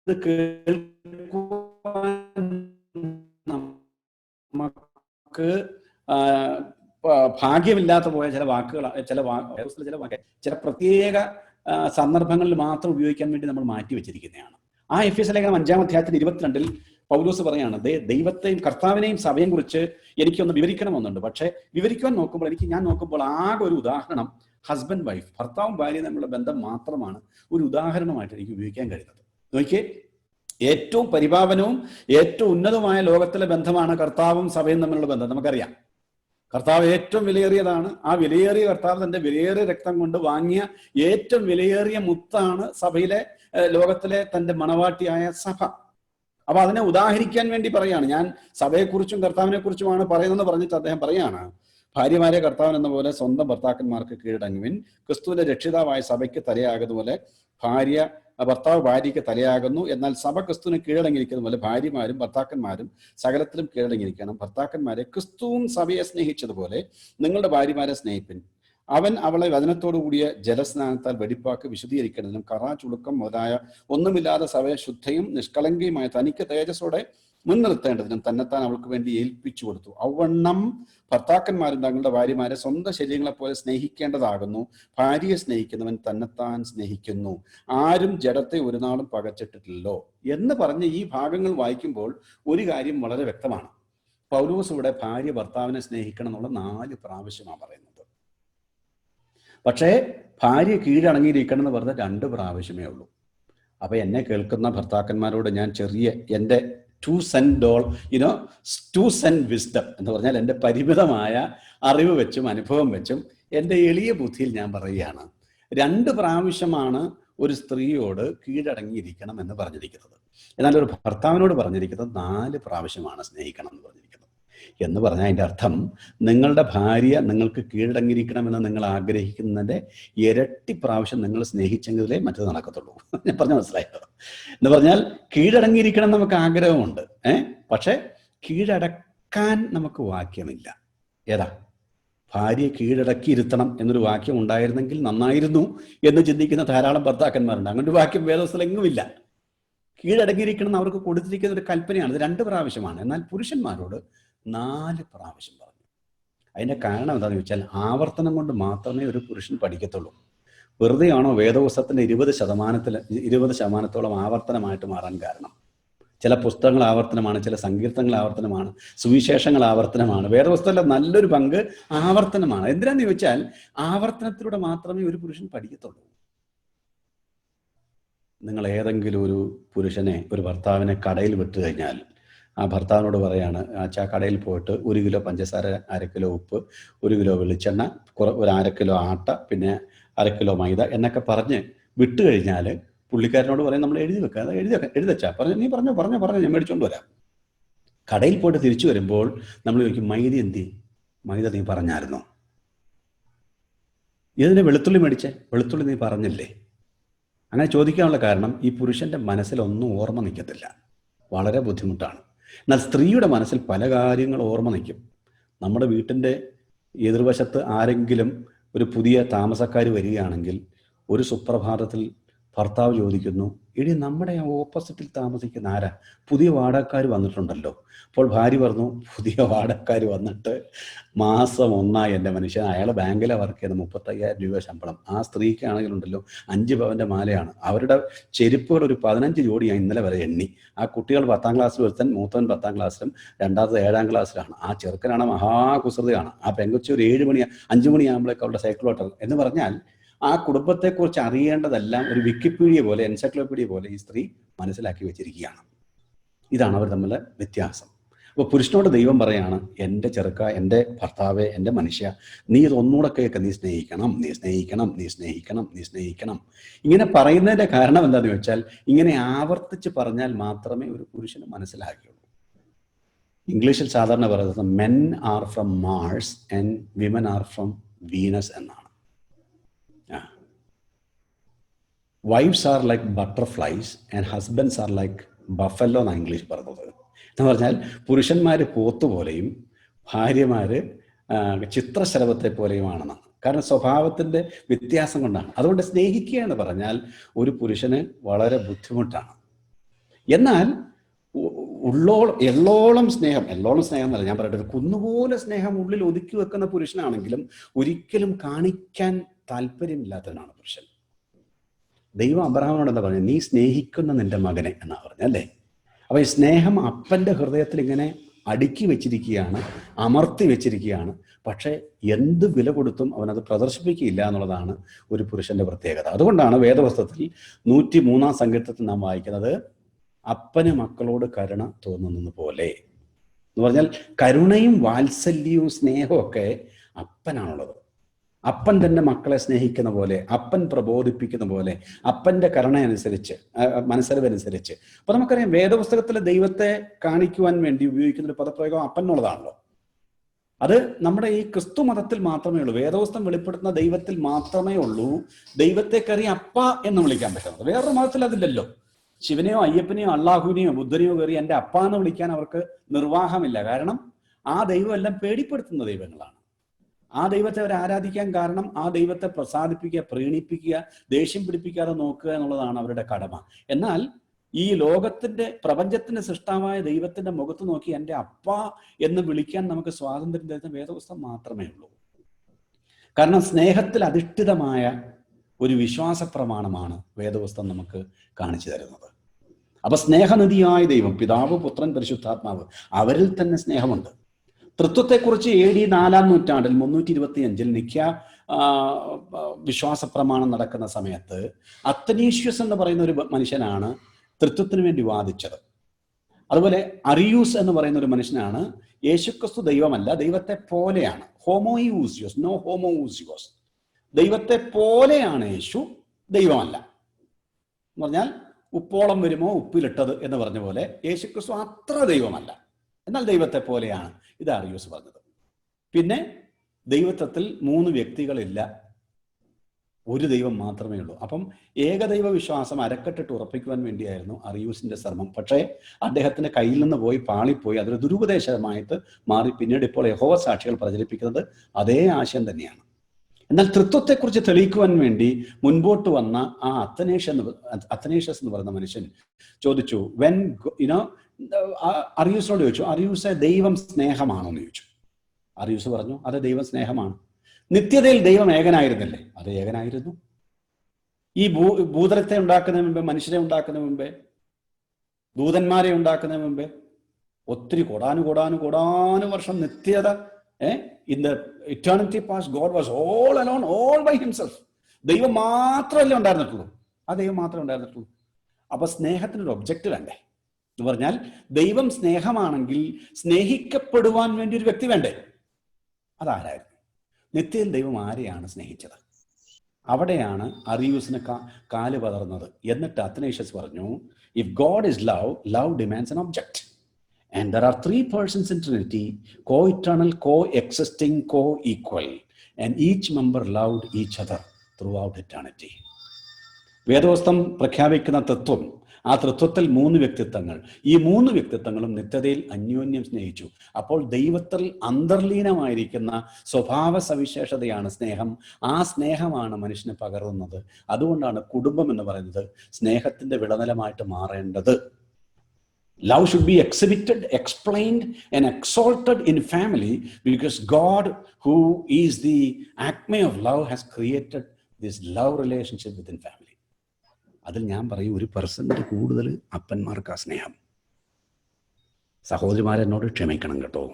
ഇത് കേൾക്കുവാൻ നമുക്ക് ഭാഗ്യമില്ലാത്ത പോയ ചില വാക്കുകൾ, ചില പ്രത്യേക സന്ദർഭങ്ങളിൽ മാത്രം ഉപയോഗിക്കാൻ വേണ്ടി നമ്മൾ മാറ്റി വെച്ചിരിക്കുന്നതാണ്. ആ എഫേസ്യ ലേഖനം 5-ാം അധ്യായത്തിൽ 22-ൽ പൗലോസ് പറയാണ്, ദൈവത്തെയും കർത്താവിനെയും സഭയെയും കുറിച്ച് എനിക്കൊന്ന് വിവരിക്കണമെന്നുണ്ട്. പക്ഷേ വിവരിക്കുവാൻ നോക്കുമ്പോൾ ഞാൻ നോക്കുമ്പോൾ ആകെ ഒരു ഉദാഹരണം ഹസ്ബൻഡ് വൈഫ്, ഭർത്താവും ഭാര്യയും തമ്മിലുള്ള ബന്ധം മാത്രമാണ് ഒരു ഉദാഹരണമായിട്ട് എനിക്ക് ഉപയോഗിക്കാൻ കഴിയുന്നത്. നോക്കിയേ, ഏറ്റവും പരിപാവനവും ഏറ്റവും ഉന്നതമായ ലോകത്തിലെ ബന്ധമാണ് കർത്താവും സഭയും തമ്മിലുള്ള ബന്ധം. നമുക്കറിയാം, കർത്താവ് ഏറ്റവും വിലയേറിയതാണ്. ആ വിലയേറിയ കർത്താവ് തന്റെ വിലയേറിയ രക്തം കൊണ്ട് വാങ്ങിയ ഏറ്റവും വിലയേറിയ മുത്താണ് സഭയിലെ, ലോകത്തിലെ തന്റെ മണവാട്ടിയായ സഭ. അപ്പൊ അതിനെ ഉദാഹരിക്കാൻ വേണ്ടി പറയാണ്, ഞാൻ സഭയെക്കുറിച്ചും കർത്താവിനെ കുറിച്ചുമാണ് പറയുന്നതെന്ന് പറഞ്ഞിട്ട് അദ്ദേഹം പറയാണ്, ഭാര്യമാരെ കർത്താവൻ എന്ന പോലെ സ്വന്തം ഭർത്താക്കന്മാർക്ക് കീഴടങ്ങുവിൻ. ക്രിസ്തുവിന്റെ രക്ഷിതാവായ സഭയ്ക്ക് തലയാകുന്നതുപോലെ ഭർത്താവ് ഭാര്യയ്ക്ക് തലയാകുന്നു. എന്നാൽ സഭ ക്രിസ്തുവിന് കീഴടങ്ങിയിരിക്കുന്ന പോലെ ഭാര്യമാരും ഭർത്താക്കന്മാരും സകലത്തിലും കീഴടങ്ങിയിരിക്കണം. ഭർത്താക്കന്മാരെ ക്രിസ്തുവും സഭയെ സ്നേഹിച്ചതുപോലെ നിങ്ങളുടെ ഭാര്യമാരെ സ്നേഹിപ്പിൻ. അവൻ അവളെ വചനത്തോടു കൂടിയ ജലസ്നാനത്താൽ വെടിപ്പാക്കി വിശദീകരിക്കുന്നതിനും ചുളുക്കം മുതലായ ഒന്നുമില്ലാതെ സഭയെ ശുദ്ധയും നിഷ്കളങ്കയുമായ തനിക്ക് തേജസ്സോടെ മുൻനിർത്തേണ്ടതിനും തന്നെത്താൻ അവൾക്ക് വേണ്ടി ഏൽപ്പിച്ചു കൊടുത്തു. ഔവണ്ണം ഭർത്താക്കന്മാരും തങ്ങളുടെ ഭാര്യമാരെ സ്വന്തം ശരീരങ്ങളെ പോലെ സ്നേഹിക്കേണ്ടതാകുന്നു. ഭാര്യയെ സ്നേഹിക്കുന്നവൻ തന്നെത്താൻ സ്നേഹിക്കുന്നു. ആരും ജഡത്തെ ഒരു നാളും പകച്ചിട്ടില്ലല്ലോ എന്ന് പറഞ്ഞ് ഈ ഭാഗങ്ങൾ വായിക്കുമ്പോൾ ഒരു കാര്യം വളരെ വ്യക്തമാണ്. പൗലോസ് ഇവിടെ ഭാര്യ ഭർത്താവിനെ സ്നേഹിക്കണം എന്നുള്ള 4 പ്രാവശ്യമാണ് പറയുന്നത്. പക്ഷേ ഭാര്യ കീഴടങ്ങിയിരിക്കണം എന്ന് പറഞ്ഞ 2 പ്രാവശ്യമേ ഉള്ളൂ. അപ്പൊ എന്നെ കേൾക്കുന്ന ഭർത്താക്കന്മാരോട് ഞാൻ ചെറിയ എൻ്റെ 2 cent വിസ്ഡം എന്ന് പറഞ്ഞാൽ എൻ്റെ പരിമിതമായ അറിവ് വെച്ചും അനുഭവം വെച്ചും എൻ്റെ എളിയ ബുദ്ധിയിൽ ഞാൻ പറയുകയാണ്, 2 പ്രാവശ്യമാണ് ഒരു സ്ത്രീയോട് കീഴടങ്ങിയിരിക്കണം എന്ന് പറഞ്ഞിരിക്കുന്നത്. എന്നാൽ ഒരു ഭർത്താവിനോട് പറഞ്ഞിരിക്കുന്നത് 4 പ്രാവശ്യമാണ് സ്നേഹിക്കണം എന്ന് പറഞ്ഞിരിക്കുന്നത്. എന്ന് പറഞ്ഞാൽ അതിൻ്റെ അർത്ഥം നിങ്ങളുടെ ഭാര്യ നിങ്ങൾക്ക് കീഴടങ്ങിയിരിക്കണമെന്ന് നിങ്ങൾ ആഗ്രഹിക്കുന്നതിൻ്റെ ഇരട്ടി പ്രാവശ്യം നിങ്ങൾ സ്നേഹിച്ചെങ്കിലേ മറ്റത് നടക്കത്തുള്ളൂ. ഞാൻ പറഞ്ഞ മനസ്സിലായോ? എന്ന് പറഞ്ഞാൽ കീഴടങ്ങിയിരിക്കണം നമുക്ക് ആഗ്രഹമുണ്ട്, പക്ഷെ കീഴടക്കാൻ നമുക്ക് വാക്യമില്ല. ഏതാ? ഭാര്യയെ കീഴടക്കിയിരുത്തണം എന്നൊരു വാക്യം ഉണ്ടായിരുന്നെങ്കിൽ നന്നായിരുന്നു എന്ന് ചിന്തിക്കുന്ന ധാരാളം ഭർത്താക്കന്മാരുണ്ട്. അങ്ങനെ ഒരു വാക്യം വേദസ്ഥലെങ്ങുമില്ല. കീഴടങ്ങിയിരിക്കണം എന്ന് അവർക്ക് കൊടുത്തിരിക്കുന്ന ഒരു കൽപ്പനയാണ്. ഇത് 2 പ്രാവശ്യമാണ്. എന്നാൽ പുരുഷന്മാരോട് 4 പ്രാവശ്യം പറഞ്ഞു. അതിന്റെ കാരണം എന്താണെന്ന് ചോദിച്ചാൽ, ആവർത്തനം കൊണ്ട് മാത്രമേ ഒരു പുരുഷൻ പഠിക്കത്തുള്ളൂ. വെറുതെയാണോ വേദപുസ്തകത്തിന്റെ 20% ആവർത്തനമായിട്ട് മാറാൻ കാരണം? ചില പുസ്തകങ്ങൾ ആവർത്തനമാണ്, ചില സങ്കീർത്തനങ്ങൾ ആവർത്തനമാണ്, സുവിശേഷങ്ങൾ ആവർത്തനമാണ്. വേദപുസ്തകത്തിലെ നല്ലൊരു പങ്ക് ആവർത്തനമാണ്. എന്തിനാന്ന് ചോദിച്ചാൽ, ആവർത്തനത്തിലൂടെ മാത്രമേ ഒരു പുരുഷൻ പഠിക്കത്തുള്ളൂ. നിങ്ങൾ ഏതെങ്കിലും ഒരു പുരുഷനെ, ഒരു ഭർത്താവിനെ കടയിൽ വിട്ടു കഴിഞ്ഞാൽ ആ ഭർത്താവിനോട് പറയാണ്, ആ കടയിൽ പോയിട്ട് 1 കിലോ പഞ്ചസാര, 1/2 കിലോ ഉപ്പ്, 1 കിലോ വെളിച്ചെണ്ണ, ഒരു 1/2 കിലോ ആട്ട, പിന്നെ 1/2 കിലോ മൈദ എന്നൊക്കെ പറഞ്ഞ് വിട്ടു കഴിഞ്ഞാൽ പുള്ളിക്കാരനോട് പറയും, നമ്മൾ എഴുതി വെക്കുക, അത് എഴുതച്ചാ പറഞ്ഞു, നീ പറഞ്ഞു ഞാൻ മേടിച്ചോണ്ട് വരാം. കടയിൽ പോയിട്ട് തിരിച്ചു വരുമ്പോൾ നമ്മൾ ചോദിക്കും, മൈദ നീ പറഞ്ഞായിരുന്നോ? ഇതിനെ വെളുത്തുള്ളി മേടിച്ചേ, വെളുത്തുള്ളി നീ പറഞ്ഞില്ലേ? അങ്ങനെ ചോദിക്കാനുള്ള കാരണം, ഈ പുരുഷന്റെ മനസ്സിലൊന്നും ഓർമ്മ നിൽക്കത്തില്ല, വളരെ ബുദ്ധിമുട്ടാണ്. എന്നാൽ സ്ത്രീയുടെ മനസ്സിൽ പല കാര്യങ്ങൾ ഓർമ്മ നിൽക്കും. നമ്മുടെ വീട്ടിൻ്റെ എതിർവശത്ത് ആരെങ്കിലും ഒരു പുതിയ താമസക്കാർ വരികയാണെങ്കിൽ ഒരു സുപ്രഭാതത്തിൽ ഭർത്താവ് ചോദിക്കുന്നു, ഇനി നമ്മുടെ ഓപ്പോസിറ്റിൽ താമസിക്കുന്ന ആരാ? പുതിയ വാടകക്കാർ വന്നിട്ടുണ്ടല്ലോ. അപ്പോൾ ഭാര്യ പറഞ്ഞു, പുതിയ വാടകക്കാർ വന്നിട്ട് മാസം 1 എൻ്റെ മനുഷ്യൻ, അയാൾ ബാങ്കിലെ വർക്ക് ചെയ്യുന്ന 35,000 രൂപ ശമ്പളം. ആ സ്ത്രീക്കാണെങ്കിലുണ്ടല്ലോ 5 പവൻ്റെ മാലയാണ്. അവരുടെ ചെരുപ്പുകൾ ഒരു 15 ജോഡി ഞാൻ ഇന്നലെ വരെ എണ്ണി. ആ കുട്ടികൾ 10ാം ക്ലാസ്സിൽ ഒരുത്തൻ, മൂത്തവൻ 10ാം ക്ലാസ്സിലും, രണ്ടാമത് 7ാം ക്ലാസ്സിലാണ്. ആ ചെറുക്കനാണ് മഹാകുസൃതിയാണ്. ആ പെങ്കൊച്ചി ഒരു 5 മണിയാകുമ്പോഴേക്കും അവരുടെ സൈക്കിളോട്ടം എന്ന് പറഞ്ഞാൽ, ആ കുടുംബത്തെക്കുറിച്ച് അറിയേണ്ടതെല്ലാം ഒരു വിക്കിപീഡിയ പോലെ, എൻസൈക്ലോപീഡിയ പോലെ ഈ സ്ത്രീ മനസ്സിലാക്കി വെച്ചിരിക്കുകയാണ്. ഇതാണ് അവർ തമ്മിലെ വ്യത്യാസം. അപ്പോൾ പുരുഷനോട് ദൈവം പറയാണ്, എൻ്റെ ചെറുക്ക, എൻ്റെ ഭർത്താവെ, എൻ്റെ മനുഷ്യ, നീ ഇതൊന്നുകൂടെ കേൾക്കുക, നീ സ്നേഹിക്കണം. ഇങ്ങനെ പറയുന്നതിൻ്റെ കാരണം എന്താണെന്ന് വെച്ചാൽ, ഇങ്ങനെ ആവർത്തിച്ച് പറഞ്ഞാൽ മാത്രമേ ഒരു പുരുഷന് മനസ്സിലാക്കുകയുള്ളൂ. ഇംഗ്ലീഷിൽ സാധാരണ പറയുന്നത് men are from Mars and women are from Venus എന്നാണ്. Wives are like butterflies and husbands are like buffalo എന്നാണ് ഇംഗ്ലീഷ് പറഞ്ഞത്. എന്ന് പറഞ്ഞാൽ പുരുഷന്മാർ പോത്തുപോലെയും ഭാര്യമാർ ചിത്രശലഭത്തെ പോലെയുമാണെന്നാണ്. കാരണം സ്വഭാവത്തിൻ്റെ വ്യത്യാസം കൊണ്ടാണ്. അതുകൊണ്ട് സ്നേഹിക്കുക എന്ന് പറഞ്ഞാൽ ഒരു പുരുഷന് വളരെ ബുദ്ധിമുട്ടാണ്. എന്നാൽ എള്ളോളം സ്നേഹം എന്നല്ല ഞാൻ പറയട്ടെ, കുന്നുപോലെ സ്നേഹം ഉള്ളിൽ ഒതുക്കി വെക്കുന്ന പുരുഷനാണെങ്കിലും ഒരിക്കലും കാണിക്കാൻ താല്പര്യമില്ലാത്തവനാണ് പുരുഷൻ. ദൈവം അബ്രഹാമിനോട് എന്താ പറഞ്ഞത്? നീ സ്നേഹിക്കുന്ന നിന്റെ മകനെ എന്നാ പറഞ്ഞല്ലേ. അപ്പൊ ഈ സ്നേഹം അപ്പൻ്റെ ഹൃദയത്തിൽ ഇങ്ങനെ അടുക്കി വെച്ചിരിക്കുകയാണ്, അമർത്തി വെച്ചിരിക്കുകയാണ്. പക്ഷെ എന്ത് വില കൊടുത്തും അവനത് പ്രദർശിപ്പിക്കുകയില്ല എന്നുള്ളതാണ് ഒരു പുരുഷന്റെ പ്രത്യേകത. അതുകൊണ്ടാണ് വേദപുസ്തകത്തിൽ 103-ാം സങ്കീർത്തനത്തിൽ നാം വായിക്കുന്നത്, അപ്പന് മക്കളോട് കരുണ തോന്നുന്നത് പോലെ എന്ന് പറഞ്ഞാൽ കരുണയും വാത്സല്യവും സ്നേഹവും ഒക്കെ അപ്പനാണുള്ളത്. അപ്പൻ തന്നെ മക്കളെ സ്നേഹിക്കുന്ന പോലെ, അപ്പൻ പ്രബോധിപ്പിക്കുന്ന പോലെ, അപ്പൻ്റെ കരുണ അനുസരിച്ച്, മനസ്സറിവനുസരിച്ച്. അപ്പൊ നമുക്കറിയാം വേദപുസ്തകത്തിലെ ദൈവത്തെ കാണിക്കുവാൻ വേണ്ടി ഉപയോഗിക്കുന്ന ഒരു പദപ്രയോഗം അപ്പൻ എന്നുള്ളതാണല്ലോ. അത് നമ്മുടെ ഈ ക്രിസ്തു മതത്തിൽ മാത്രമേ ഉള്ളൂ. വേദപുസ്തകം വെളിപ്പെടുത്തുന്ന ദൈവത്തിൽ മാത്രമേ ഉള്ളൂ ദൈവത്തെ കയറി അപ്പ എന്ന് വിളിക്കാൻ പറ്റുന്നത്. വേറൊരു മതത്തിൽ അതില്ലല്ലോ. ശിവനെയോ അയ്യപ്പനെയോ അള്ളാഹുവിനെയോ ബുദ്ധനെയോ കയറി എൻ്റെ അപ്പ എന്ന് വിളിക്കാൻ അവർക്ക് നിർവാഹമില്ല. കാരണം ആ ദൈവം എല്ലാം പേടിപ്പെടുത്തുന്ന ദൈവങ്ങളാണ്. ആ ദൈവത്തെ അവർ ആരാധിക്കാൻ കാരണം ആ ദൈവത്തെ പ്രസാദിപ്പിക്കുക, പ്രീണിപ്പിക്കുക, ദേഷ്യം പിടിപ്പിക്കാതെ നോക്കുക എന്നുള്ളതാണ് അവരുടെ കടമ. എന്നാൽ ഈ ലോകത്തിന്റെ, പ്രപഞ്ചത്തിന്റെ സൃഷ്ടാവായ ദൈവത്തിന്റെ മുഖത്ത് നോക്കി എൻ്റെ അപ്പ എന്ന് വിളിക്കാൻ നമുക്ക് സ്വാതന്ത്ര്യം തരുന്ന വേദപുസ്തകം മാത്രമേ ഉള്ളൂ. കാരണം സ്നേഹത്തിൽ അധിഷ്ഠിതമായ ഒരു വിശ്വാസ പ്രമാണമാണ് വേദപുസ്തകം നമുക്ക് കാണിച്ചു തരുന്നത്. അപ്പൊ സ്നേഹനിധിയായ ദൈവം, പിതാവ്, പുത്രൻ, പരിശുദ്ധാത്മാവ്, അവരിൽ തന്നെ സ്നേഹമുണ്ട്. തൃത്വത്തെക്കുറിച്ച് AD 4-ാം നൂറ്റാണ്ടിൽ 325 നിഖ്യ വിശ്വാസ പ്രമാണം നടക്കുന്ന സമയത്ത് അത്തനീഷ്യസ് എന്ന് പറയുന്ന ഒരു മനുഷ്യനാണ് തൃത്വത്തിന് വേണ്ടി വാദിച്ചത്. അതുപോലെ അറിയൂസ് എന്ന് പറയുന്ന ഒരു മനുഷ്യനാണ് യേശുക്രിസ്തു ദൈവമല്ല, ദൈവത്തെ പോലെയാണ്, ഹോമോയൂസിയോസ്, നോ ഹോമോയൂസിയോസ്, ദൈവത്തെ പോലെയാണ് യേശു, ദൈവമല്ല എന്ന് പറഞ്ഞാൽ ഉപ്പോളം വരുമോ ഉപ്പിലിട്ടത് എന്ന് പറഞ്ഞ പോലെ യേശുക്രിസ്തു അത്ര ദൈവമല്ല, എന്നാൽ ദൈവത്തെ പോലെയാണ്. ഇത് അറിയൂസ് പറഞ്ഞത്. പിന്നെ ദൈവത്വത്തിൽ 3 വ്യക്തികളില്ല, ഒരു ദൈവം മാത്രമേ ഉള്ളൂ. അപ്പം ഏകദൈവ വിശ്വാസം അരക്കെട്ടിട്ട് ഉറപ്പിക്കുവാൻ വേണ്ടിയായിരുന്നു അറിയൂസിന്റെ ശ്രമം. പക്ഷേ അദ്ദേഹത്തിന്റെ കയ്യിൽ നിന്ന് പോയി പാളിപ്പോയി, അതൊരു ദുരുപദേശമായിട്ട് മാറി. പിന്നീട് ഇപ്പോൾ യഹോവ സാക്ഷികൾ പ്രചരിപ്പിക്കുന്നത് അതേ ആശയം തന്നെയാണ്. എന്നാൽ തൃത്വത്തെക്കുറിച്ച് തെളിയിക്കുവാൻ വേണ്ടി മുൻപോട്ട് വന്ന ആ അത്തനേഷ്യസ് എന്ന് പറയുന്ന മനുഷ്യൻ ചോദിച്ചു, വെൻ അറിയൂസിനോട് ചോദിച്ചു, അറിയൂസെ ദൈവം സ്നേഹമാണോ എന്ന് ചോദിച്ചു. അറിയൂസ് പറഞ്ഞു, അത് ദൈവം സ്നേഹമാണ്. നിത്യതയിൽ ദൈവം ഏകനായിരുന്നില്ലേ? അത് ഏകനായിരുന്നു. ഈ ഭൂതലത്തെ ഉണ്ടാക്കുന്നതിന് മുമ്പേ, മനുഷ്യരെ ഉണ്ടാക്കുന്നതിന് മുമ്പേ, ദൂതന്മാരെ ഉണ്ടാക്കുന്നതിന് മുമ്പേ ഒത്തിരി കോടാനു വർഷം നിത്യത, in the eternity past God was all alone, all by himself. ദൈവം മാത്രമല്ലേ ഉണ്ടായിരുന്നിട്ടുള്ളൂ, ആ ദൈവം മാത്രമേ ഉണ്ടായിരുന്നിട്ടുള്ളൂ. അപ്പൊ സ്നേഹത്തിനൊരു ഒബ്ജക്റ്റ് വേണ്ടേ എന്ന് പറഞ്ഞാൽ, ദൈവം സ്നേഹമാണെങ്കിൽ സ്നേഹിക്കപ്പെടുവാൻ വേണ്ടി ഒരു വ്യക്തി വേണ്ടേ? അതാരായിരുന്നു? നിത്യയിൽ ദൈവം ആരെയാണ് സ്നേഹിച്ചത്? അവിടെയാണ് അറിയൂസിന് കാല് പതർന്നത്. എന്നിട്ട് അത്തനേഷ്യസ് പറഞ്ഞു, if God is love, love demands an object. And there are 3 persons in Trinity, co-eternal, co-existing, co-equal, and each member loved each other throughout eternity. വേദപുസ്തകം പ്രഖ്യാപിക്കുന്ന തത്വം, ആ തത്വത്തിൽ 3 വ്യക്തിത്വങ്ങൾ, ഈ 3 വ്യക്തിത്വങ്ങളും നിത്യതയിൽ അന്യോന്യം സ്നേഹിച്ചു. അപ്പോൾ ദൈവത്തിൽ അന്തർലീനമായിരിക്കുന്ന സ്വഭാവ സവിശേഷതയാണ് സ്നേഹം. ആ സ്നേഹമാണ് മനുഷ്യന് പകരുന്നത്. അതുകൊണ്ടാണ് കുടുംബം എന്ന് പറയുന്നത് സ്നേഹത്തിന്റെ വിളനിലമായിട്ട് മാറേണ്ടത്. Love should be exhibited, explained, and exalted in family, because God, who is the acme of love, has created this love relationship within family. അതിൽ ഞാൻ പറയും, 1% കൂടുതൽ അപ്പന്മാർക്ക് ആ സ്നേഹം. സഹോദരിമാരെന്നോട് ക്ഷമിക്കണം കേട്ടോ.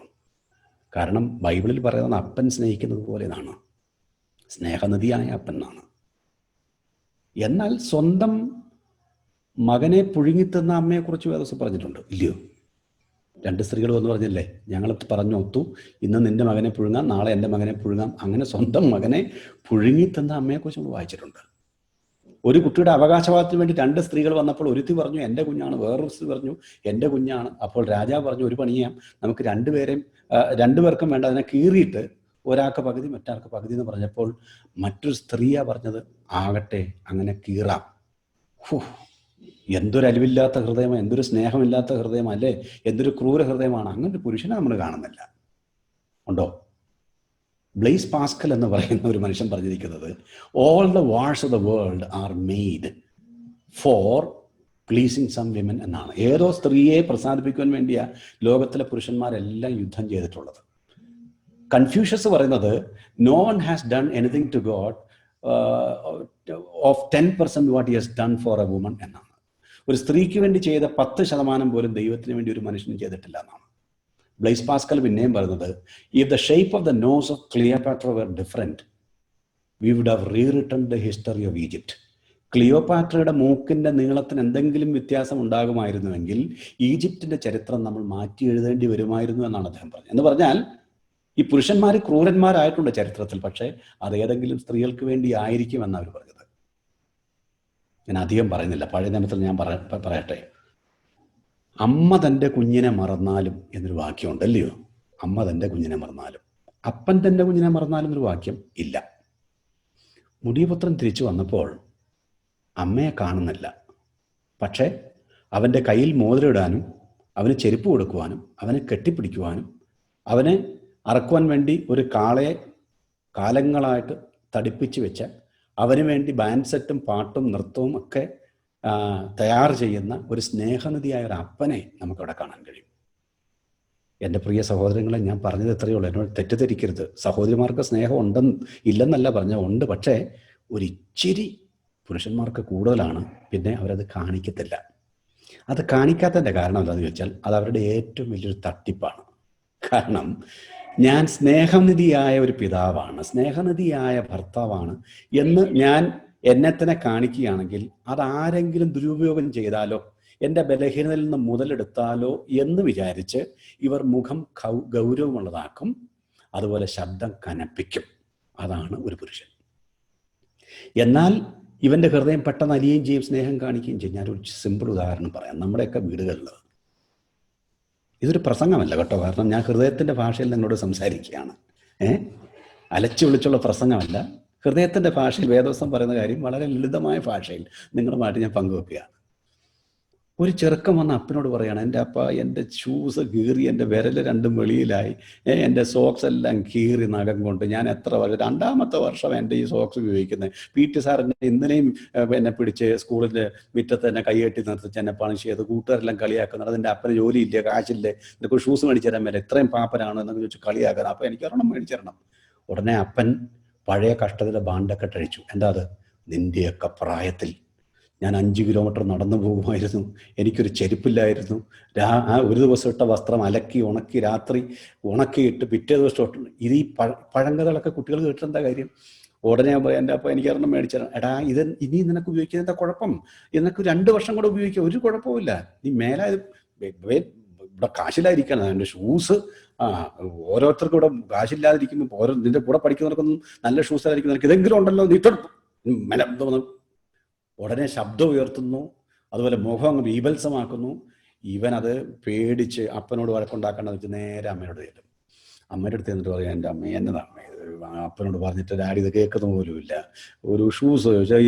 കാരണം ബൈബിളിൽ പറയുന്നത് അപ്പൻ സ്നേഹിക്കുന്നത് പോലെ എന്നാണ്, സ്നേഹനിധിയായ അപ്പൻ എന്നാണ്. എന്നാൽ സ്വന്തം മകനെ പുഴുങ്ങിത്തുന്ന അമ്മയെക്കുറിച്ച് വേദപുസ്തകം പറഞ്ഞിട്ടുണ്ട്, ഇല്ലയോ? 2 സ്ത്രീകൾ വന്ന് പറഞ്ഞില്ലേ, ഞങ്ങൾ പറഞ്ഞു ഒത്തു, ഇന്ന് നിന്റെ മകനെ പുഴുങ്ങാം, നാളെ എൻ്റെ മകനെ പുഴുങ്ങാം. അങ്ങനെ സ്വന്തം മകനെ പുഴുങ്ങിത്തുന്ന അമ്മയെക്കുറിച്ച് നമ്മൾ വായിച്ചിട്ടുണ്ട്. ഒരു കുട്ടിയുടെ അവകാശവാദത്തിന് വേണ്ടി 2 സ്ത്രീകൾ വന്നപ്പോൾ ഒരുത്തി പറഞ്ഞു എൻ്റെ കുഞ്ഞാണ്, വേറൊരു സ്ത്രീ പറഞ്ഞു എൻ്റെ കുഞ്ഞാണ്. അപ്പോൾ രാജാവ് പറഞ്ഞു, ഒരു പണി ചെയ്യാം, നമുക്ക് 2 പേർക്കും വേണ്ട, അതിനെ കീറിയിട്ട് ഒരാൾക്ക് പകുതി മറ്റാൾക്ക് പകുതി എന്ന് പറഞ്ഞപ്പോൾ മറ്റൊരു സ്ത്രീയാ പറഞ്ഞത്, ആകട്ടെ അങ്ങനെ കീറാം. എന്തൊരു അലിവില്ലാത്ത ഹൃദയമാണ്, എന്തൊരു സ്നേഹമില്ലാത്ത ഹൃദയമല്ലേ, എന്തൊരു ക്രൂര ഹൃദയമാണ്. അങ്ങനെ ഒരു പുരുഷനെ നമ്മൾ കാണുന്നില്ല. ഉണ്ടോ? ബ്ലെയ്സ് പാസ്കൽ എന്ന് പറയുന്ന ഒരു മനുഷ്യൻ പറഞ്ഞിരിക്കുന്നത്, all the wars of the world are made for pleasing some women എന്നാണ്. ഏതോ സ്ത്രീയെ പ്രസാദിപ്പിക്കുവാൻ വേണ്ടിയാ ലോകത്തിലെ പുരുഷന്മാരെല്ലാം യുദ്ധം ചെയ്തിട്ടുള്ളത്. കൺഫ്യൂഷ്യസ് പറയുന്നത്, no one has done anything to God of 10% what he has done for a woman എന്നാണ്. ഒരു സ്ത്രീക്ക് വേണ്ടി ചെയ്ത 10% പോലും ദൈവത്തിന് വേണ്ടി ഒരു മനുഷ്യനും ചെയ്തിട്ടില്ല എന്നാണ്. ബ്ലെയ്സ് പാസ്കൽ പിന്നെയും പറയുന്നത്, if the shape of the nose of Cleopatra were different, we would have rewritten the history of Egypt. ക്ലിയോപാട്രയുടെ മൂക്കിൻ്റെ നീളത്തിന് എന്തെങ്കിലും വ്യത്യാസം ഉണ്ടാകുമായിരുന്നുവെങ്കിൽ ഈജിപ്തിൻ്റെ ചരിത്രം നമ്മൾ മാറ്റി എഴുതേണ്ടി വരുമായിരുന്നു എന്നാണ് അദ്ദേഹം പറഞ്ഞത്. എന്ന് പറഞ്ഞാൽ ഈ പുരുഷന്മാർ ക്രൂരന്മാരായിട്ടുണ്ട് ചരിത്രത്തിൽ, പക്ഷേ അത് ഏതെങ്കിലും സ്ത്രീകൾക്ക് വേണ്ടി ആയിരിക്കും എന്നാണ് അവർ പറഞ്ഞത്. ഞാൻ അധികം പറയുന്നില്ല, പഴയ നിയമത്തിൽ ഞാൻ പറയട്ടെ. അമ്മ തൻ്റെ കുഞ്ഞിനെ മറന്നാലും എന്നൊരു വാക്യമുണ്ട്, അല്ലയോ? അമ്മ തൻ്റെ കുഞ്ഞിനെ മറന്നാലും. അപ്പൻ തൻ്റെ കുഞ്ഞിനെ മറന്നാലും എന്നൊരു വാക്യം ഇല്ല. മുടിയപുത്രൻ തിരിച്ചു വന്നപ്പോൾ അമ്മയെ കാണുന്നില്ല, പക്ഷേ അവൻ്റെ കയ്യിൽ മോതിരമിടാനും അവന് ചെരുപ്പ് കൊടുക്കുവാനും അവനെ കെട്ടിപ്പിടിക്കുവാനും അവനെ അറക്കുവാൻ വേണ്ടി ഒരു കാളയെ കാലങ്ങളായിട്ട് തടിപ്പിച്ച് വെച്ച, അവന് വേണ്ടി ബാൻഡ് സെറ്റും പാട്ടും നൃത്തവും ഒക്കെ തയ്യാർ ചെയ്യുന്ന ഒരു സ്നേഹനിധിയായ ഒരു അപ്പനെ നമുക്കവിടെ കാണാൻ കഴിയും. എൻ്റെ പ്രിയ സഹോദരങ്ങളെ, ഞാൻ പറഞ്ഞത് എത്രയേ ഉള്ളൂ, എന്നോട് തെറ്റിദ്ധരിക്കരുത്. സഹോദരിമാർക്ക് സ്നേഹം ഇല്ലെന്നല്ല പറഞ്ഞ, ഉണ്ട്. പക്ഷേ ഒരിച്ചിരി പുരുഷന്മാർക്ക് കൂടുതലാണ്. പിന്നെ അവരത് കാണിക്കത്തില്ല. അത് കാണിക്കാത്തതിൻ്റെ കാരണം എന്താണെന്ന് ചോദിച്ചാൽ അത് അവരുടെ ഏറ്റവും വലിയൊരു തട്ടിപ്പാണ്. കാരണം ഞാൻ സ്നേഹനിധിയായ ഒരു പിതാവാണ്, സ്നേഹനിധിയായ ഭർത്താവാണ് എന്ന് ഞാൻ എന്നെ തന്നെ കാണിക്കുകയാണെങ്കിൽ അതാരെങ്കിലും ദുരുപയോഗം ചെയ്താലോ, എൻ്റെ ബലഹീനതയിൽ നിന്ന് മുതലെടുത്താലോ എന്ന് വിചാരിച്ച് ഇവർ മുഖം ഗൗരവമുള്ളതാക്കും, അതുപോലെ ശബ്ദം കനപ്പിക്കും. അതാണ് ഒരു പുരുഷൻ. എന്നാൽ ഇവൻ്റെ ഹൃദയം പെട്ടെന്ന് അലിയുകയും ചെയ്യും, സ്നേഹം കാണിക്കുകയും ചെയ്യും. ഞാനൊരു സിമ്പിൾ ഉദാഹരണം പറയാം. നമ്മുടെയൊക്കെ വീടുകളിൽ, ഇതൊരു പ്രസംഗമല്ല കേട്ടോ, കാരണം ഞാൻ ഹൃദയത്തിൻ്റെ ഭാഷയിൽ നിങ്ങളോട് സംസാരിക്കുകയാണ്. അലച്ചു വിളിച്ചുള്ള പ്രസംഗമല്ല, ഹൃദയത്തിൻ്റെ ഭാഷയിൽ വേദവസം പറയുന്ന കാര്യം വളരെ ലളിതമായ ഭാഷയിൽ നിങ്ങളുമായിട്ട് ഞാൻ പങ്കുവെക്കുകയാണ്. ഒരു ചെറുക്കം വന്ന് അപ്പനോട് പറയുകയാണ്, എൻ്റെ അപ്പ, എൻ്റെ ഷൂസ് കീറി, എൻ്റെ വിരൽ രണ്ടും വെളിയിലായി, എൻ്റെ സോക്സ് എല്ലാം കീറി നഖം കൊണ്ട്. ഞാൻ എത്ര വർഷം, 2ാമത്തെ വർഷം എൻ്റെ ഈ സോക്സ് ഉപയോഗിക്കുന്നത്. PT സാറിൻ്റെ ഇന്നലെയും എന്നെ പിടിച്ച് സ്കൂളിൻ്റെ മുറ്റത്ത് എന്നെ കൈകെട്ടി നിർത്തിച്ച് എന്നെ പണിഷ് ചെയ്ത് കൂട്ടുകാരെല്ലാം കളിയാക്കുന്നത്. അതിൻ്റെ അപ്പന് ജോലിയില്ലേ, കാശില്ലേ, നിനക്ക് ഷൂസ് മേടിച്ചു തരാൻ മേലെ, ഇത്രയും പാപ്പനാണ് എന്നൊക്കെ ചോദിച്ച് കളിയാക്കുന്നത്. അപ്പം എനിക്ക് ഒരെണ്ണം മേടിച്ചു തരണം. ഉടനെ അപ്പൻ പഴയ കഷ്ടത്തിലെ ബാണ്ടൊക്കെ കഴിച്ചു. എന്താ അത്? നിൻ്റെയൊക്കെ പ്രായത്തിൽ ഞാൻ 5 കിലോമീറ്റർ നടന്നു പോകുമായിരുന്നു, എനിക്കൊരു ചെരുപ്പില്ലായിരുന്നു, ഒരു ദിവസം ഇട്ട വസ്ത്രം അലക്കി ഉണക്കി രാത്രി ഉണക്കിയിട്ട് പിറ്റേ ദിവസം ഇട്ടു. ഇത് ഈ പഴങ്കഥകളൊക്കെ കുട്ടികൾ കേട്ടിട്ടെന്താ കാര്യം? ഉടനെ ഞാൻ പറയാം, എൻ്റെ അപ്പോൾ എനിക്ക് ഒരെണ്ണം മേടിച്ചു തരാം. എടാ, ഇത് ഇനി നിനക്ക് ഉപയോഗിക്കുന്നത് എന്താ കുഴപ്പം? നിനക്ക് 2 വർഷം കൂടെ ഉപയോഗിക്കുക, ഒരു കുഴപ്പമില്ല. നീ മേലായത് ഇവിടെ കാശില്ലാതിരിക്കണം. എൻ്റെ ഷൂസ് ഓരോരുത്തർക്കും ഇവിടെ കാശില്ലാതിരിക്കുമ്പോൾ നിന്റെ കൂടെ പഠിക്കുന്നവർക്കൊന്നും നല്ല ഷൂസ് ആയിരിക്കും, നിനക്ക് ഇതെങ്കിലും ഉണ്ടല്ലോ, നീ ഇട്ടോ. ഉടനെ ശബ്ദം ഉയർത്തുന്നു, അതുപോലെ മുഖം അങ്ങ് ബീഭത്സമാക്കുന്നു. ഇവനത് പേടിച്ച് അപ്പനോട് വഴക്കുണ്ടാക്കേണ്ടത് വെച്ച് നേരെ അമ്മയോട് ചെല്ലും. അമ്മയുടെ അടുത്ത് എന്നിട്ട് പറയാം, എൻ്റെ അമ്മ എന്നതാണ് അപ്പനോട് പറഞ്ഞിട്ട് ഡാഡി ഇത് കേൾക്കുന്ന പോലും ഇല്ല, ഒരു ഷൂസ് ചോദിച്ചാൽ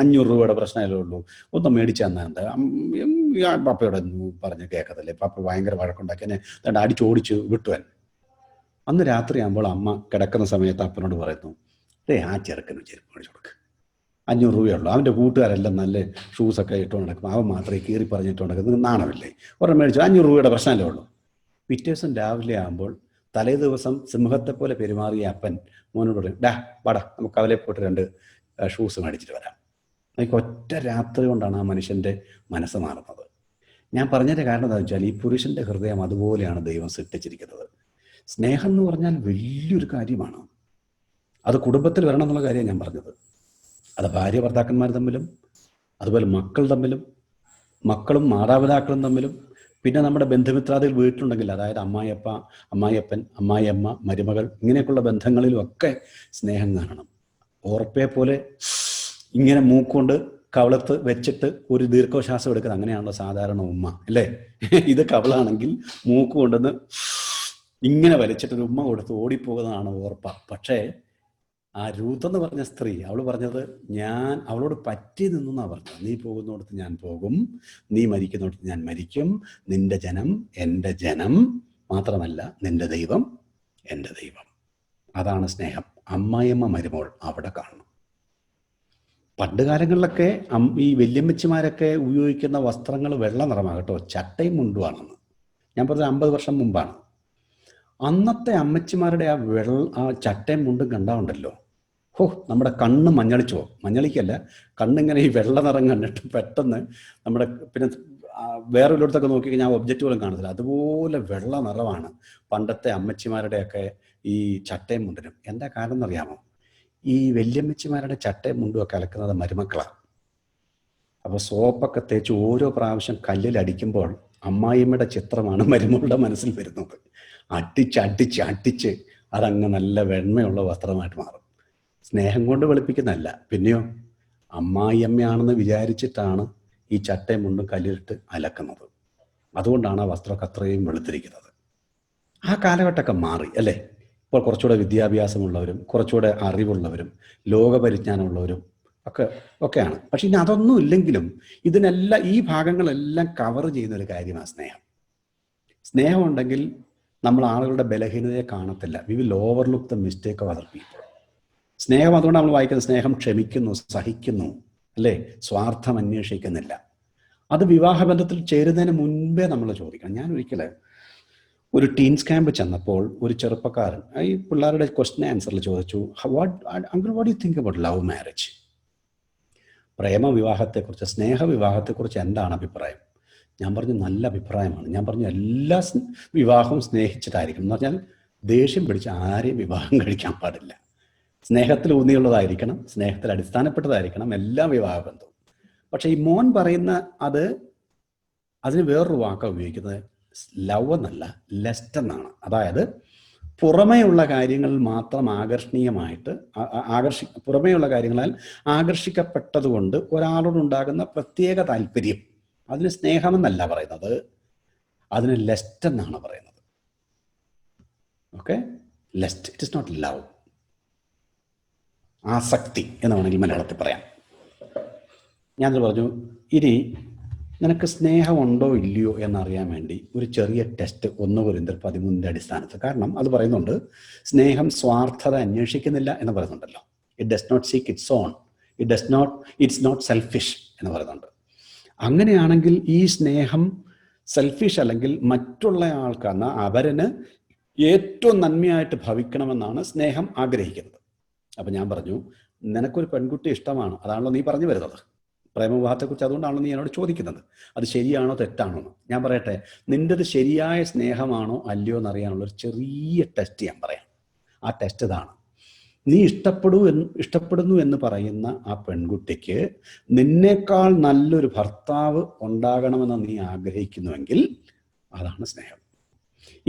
500 രൂപയുടെ പ്രശ്നമല്ലേ ഉള്ളൂ, ഒന്ന് മേടിച്ചു തന്നാൽ എന്താ? പപ്പയോട് പറഞ്ഞ് കേൾക്കത്തില്ലേ? പപ്പ ഭയങ്കര വഴക്കുണ്ടാക്കി എന്നെ അടിച്ചോടിച്ച് വിട്ടുവൻ. അന്ന് രാത്രിയാകുമ്പോൾ അമ്മ കിടക്കുന്ന സമയത്ത് അപ്പനോട് പറയുന്നു, ആ ചെറുക്കന് ചെരുപ്പ് മേടിച്ചു കൊടുക്ക്, 500 രൂപയുള്ളൂ, അവൻ്റെ കൂട്ടുകാരെല്ലാം നല്ല ഷൂസൊക്കെ ഇട്ടുകൊണ്ട് നടക്കും, അവൻ മാത്രമേ കീറി പറഞ്ഞിട്ട് നടക്കും, നിങ്ങൾ നാണമില്ലേ? ഒരെണ്ണം മേടിച്ചു, 500 രൂപയുടെ പ്രശ്നമല്ലേ ഉള്ളൂ. പിറ്റേ ദിവസം രാവിലെ ആകുമ്പോൾ തലേ ദിവസം സിംഹത്തെ പോലെ പെരുമാറിയ അപ്പൻ മോനോട് പറയും, വാടാ നമുക്ക് അവലെ പോയിട്ട് 2 ഷൂസ് മേടിച്ചിട്ട് വരാം. എനിക്ക് ഒറ്റ രാത്രി കൊണ്ടാണ് ആ മനുഷ്യൻ്റെ മനസ്സ് മാറുന്നത്. ഞാൻ പറഞ്ഞതിൻ്റെ കാരണം എന്താണെന്ന് വെച്ചാൽ ഈ പുരുഷൻ്റെ ഹൃദയം അതുപോലെയാണ് ദൈവം സൃഷ്ടിച്ചിരിക്കുന്നത്. സ്നേഹം എന്ന് പറഞ്ഞാൽ വലിയൊരു കാര്യമാണ്. അത് കുടുംബത്തിൽ വരണം എന്നുള്ള കാര്യമാണ് ഞാൻ പറഞ്ഞത്. അത് ഭാര്യ ഭർത്താക്കന്മാർ തമ്മിലും, അതുപോലെ മക്കൾ തമ്മിലും, മക്കളും മാതാപിതാക്കളും തമ്മിലും, പിന്നെ നമ്മുടെ ബന്ധുമിത്രാദികൾ വീട്ടിലുണ്ടെങ്കിൽ, അതായത് അമ്മായിയപ്പ, അമ്മായിയപ്പൻ, അമ്മായിയമ്മ, മരുമകൾ, ഇങ്ങനെയൊക്കെയുള്ള ബന്ധങ്ങളിലുമൊക്കെ സ്നേഹം കാണണം. ഓർപ്പയെ പോലെ ഇങ്ങനെ മൂക്കൊണ്ട് കവളത്ത് വെച്ചിട്ട് ഒരു ദീർഘശ്വാസം എടുക്കുന്നത്, അങ്ങനെയാണല്ലോ സാധാരണ ഉമ്മ, അല്ലേ? ഇത് കവളാണെങ്കിൽ മൂക്ക് കൊണ്ടുവന്ന് ഇങ്ങനെ വലിച്ചിട്ടൊരു ഉമ്മ കൊടുത്ത് ഓടിപ്പോകുന്നതാണ് ഓർപ്പ. പക്ഷേ ആ രൂത്ത് എന്ന് പറഞ്ഞ സ്ത്രീ, അവൾ പറഞ്ഞത്, ഞാൻ അവളോട് പറ്റി നിന്നാണ് പറഞ്ഞത്, നീ പോകുന്നിടത്ത് ഞാൻ പോകും, നീ മരിക്കുന്നിടത്ത് ഞാൻ മരിക്കും, നിന്റെ ജനം എൻ്റെ ജനം, മാത്രമല്ല നിന്റെ ദൈവം എൻ്റെ ദൈവം. അതാണ് സ്നേഹം. അമ്മായിയമ്മ മരുമോൾ അവിടെ കാണണം. പണ്ട് കാലങ്ങളിലൊക്കെ ഈ വല്യമ്മച്ചിമാരൊക്കെ ഉപയോഗിക്കുന്ന വസ്ത്രങ്ങൾ വെള്ള നിറമാകട്ടോ, ചട്ടയും മുണ്ടുവാണെന്ന്. ഞാൻ പറഞ്ഞത് 50 വർഷം മുമ്പാണ്. അന്നത്തെ അമ്മച്ചിമാരുടെ ആ ചട്ടയും മുണ്ടും കണ്ടാവുണ്ടല്ലോ, നമ്മുടെ കണ്ണ് മഞ്ഞളിച്ചോ, മഞ്ഞളിക്കല്ല, കണ്ണിങ്ങനെ ഈ വെള്ള നിറം കണ്ടിട്ട് പെട്ടെന്ന് നമ്മുടെ, പിന്നെ വേറെ ഉള്ളിടത്തൊക്കെ നോക്കി ഞാൻ ഒബ്ജക്റ്റുകളും കാണത്തില്ല, അതുപോലെ വെള്ള നിറമാണ് പണ്ടത്തെ അമ്മച്ചിമാരുടെയൊക്കെ ഈ ചട്ടയും മുണ്ടിനും. എന്താ കാരണം എന്നറിയാമോ? ഈ വല്യമ്മച്ചിമാരുടെ ചട്ടയും മുണ്ടും ഒക്കെ അലക്കുന്നത് മരുമക്കളാണ്. അപ്പോൾ സോപ്പൊക്കെ തേച്ച് ഓരോ പ്രാവശ്യം കല്ലിലടിക്കുമ്പോൾ അമ്മായിയമ്മയുടെ ചിത്രമാണ് മരുമകളുടെ മനസ്സിൽ വരുന്നത്. അടിച്ച് അതങ്ങ് നല്ല വെണ്മയുള്ള വസ്ത്രമായിട്ട് മാറും. സ്നേഹം കൊണ്ട് വെളുപ്പിക്കുന്നതല്ല. പിന്നെയോ അമ്മായിയമ്മയാണെന്ന് വിചാരിച്ചിട്ടാണ് ഈ ചട്ടയും മുണ്ടും കല്ലിലിട്ട് അലക്കുന്നത്. അതുകൊണ്ടാണ് ആ വസ്ത്രമൊക്കെ അത്രയും വെളുത്തിരിക്കുന്നത്. ആ കാലഘട്ടമൊക്കെ മാറി അല്ലേ? ഇപ്പോൾ കുറച്ചുകൂടെ വിദ്യാഭ്യാസമുള്ളവരും കുറച്ചുകൂടെ അറിവുള്ളവരും ലോകപരിജ്ഞാനമുള്ളവരും ഒക്കെയാണ്. പക്ഷെ ഇനി അതൊന്നും ഇല്ലെങ്കിലും ഇതിനെല്ലാം ഈ ഭാഗങ്ങളെല്ലാം കവർ ചെയ്യുന്ന ഒരു കാര്യമാണ് സ്നേഹം. സ്നേഹമുണ്ടെങ്കിൽ നമ്മൾ ആളുകളുടെ ബലഹീനതയെ കാണത്തില്ല. We will overlook the mistake of other people. സ്നേഹം അതുകൊണ്ട് നമ്മൾ വായിക്കുന്നത് സ്നേഹം ക്ഷമിക്കുന്നു, സഹിക്കുന്നു, അല്ലേ? സ്വാർത്ഥം അന്വേഷിക്കുന്നില്ല. അത് വിവാഹബന്ധത്തിൽ ചേരുന്നതിന് മുൻപേ നമ്മൾ ചോദിക്കണം. ഞാൻ ഒരിക്കലും ഒരു ടീൻസ് ക്യാമ്പ് ചെന്നപ്പോൾ ഒരു ചെറുപ്പക്കാരൻ ഈ പിള്ളേരുടെ ക്വസ്റ്റ്യൻ ആൻസറിൽ ചോദിച്ചു, uncle what you think about love marriage? പ്രേമവിവാഹത്തെക്കുറിച്ച്, സ്നേഹവിവാഹത്തെക്കുറിച്ച് എന്താണ് അഭിപ്രായം? ഞാൻ പറഞ്ഞു നല്ല അഭിപ്രായമാണ്. ഞാൻ പറഞ്ഞു എല്ലാ വിവാഹവും സ്നേഹിച്ചിട്ടായിരിക്കണം. എന്ന് പറഞ്ഞാൽ ദേഷ്യം പിടിച്ച് ആരെയും വിവാഹം കഴിക്കാൻ പാടില്ല. സ്നേഹത്തിൽ ഊന്നിയുള്ളതായിരിക്കണം, സ്നേഹത്തിൽ അടിസ്ഥാനപ്പെട്ടതായിരിക്കണം എല്ലാ വിവാഹബന്ധവും. പക്ഷെ ഈ മോൻ പറയുന്ന അതിന് വേറൊരു വാക്കാണ് ഉപയോഗിക്കുന്നത്. ലവ് എന്നല്ല, ലെസ്റ്റ് എന്നാണ്. അതായത് പുറമേയുള്ള കാര്യങ്ങളിൽ മാത്രം പുറമേയുള്ള കാര്യങ്ങളാൽ ആകർഷിക്കപ്പെട്ടതുകൊണ്ട് ഒരാളോടുണ്ടാകുന്ന പ്രത്യേക താല്പര്യം, അതിന് സ്നേഹമെന്നല്ല പറയുന്നത്, അതിന് ലെസ്റ്റ് എന്നാണ് പറയുന്നത്. Okay, lust, it is not love. ആസക്തി എന്ന് വേണമെങ്കിൽ മലയാളത്തിൽ പറയാം. ഞാനത് പറഞ്ഞു, ഇനി നിനക്ക് സ്നേഹമുണ്ടോ ഇല്ലയോ എന്നറിയാൻ വേണ്ടി ഒരു ചെറിയ ടെസ്റ്റ് 1 കൊരിന്ത്യർ 13 അടിസ്ഥാനത്തിൽ. കാരണം അത് പറയുന്നുണ്ട്, സ്നേഹം സ്വാർത്ഥത അന്വേഷിക്കുന്നില്ല എന്ന് പറയുന്നുണ്ടല്ലോ. It does not seek its own, it's not selfish എന്ന് പറയുന്നുണ്ട്. അങ്ങനെയാണെങ്കിൽ ഈ സ്നേഹം സെൽഫിഷ് അല്ലെങ്കിൽ മറ്റുള്ള ആൾക്കാണ് അവരന് ഏറ്റവും നന്മയായിട്ട് ഭവിക്കണമെന്നാണ് സ്നേഹം ആഗ്രഹിക്കുന്നത്. അപ്പം ഞാൻ പറഞ്ഞു, നിനക്കൊരു പെൺകുട്ടി ഇഷ്ടമാണ്, അതാണല്ലോ നീ പറഞ്ഞു വരുന്നത്. പ്രേമവിവാഹത്തെക്കുറിച്ച് അതുകൊണ്ടാണല്ലോ നീ എന്നോട് ചോദിക്കുന്നത്. അത് ശരിയാണോ തെറ്റാണോ എന്ന്. ഞാൻ പറയട്ടെ, നിൻ്റെത് ശരിയായ സ്നേഹമാണോ അല്ലയോ എന്നറിയാനുള്ള ഒരു ചെറിയ ടെസ്റ്റ് ഞാൻ പറയാം. ആ ടെസ്റ്റ് ഇതാണ്. നീ ഇഷ്ടപ്പെടുന്നു എന്ന് പറയുന്ന ആ പെൺകുട്ടിക്ക് നിന്നേക്കാൾ നല്ലൊരു ഭർത്താവ് ഉണ്ടാകണമെന്ന് നീ ആഗ്രഹിക്കുന്നുവെങ്കിൽ അതാണ് സ്നേഹം.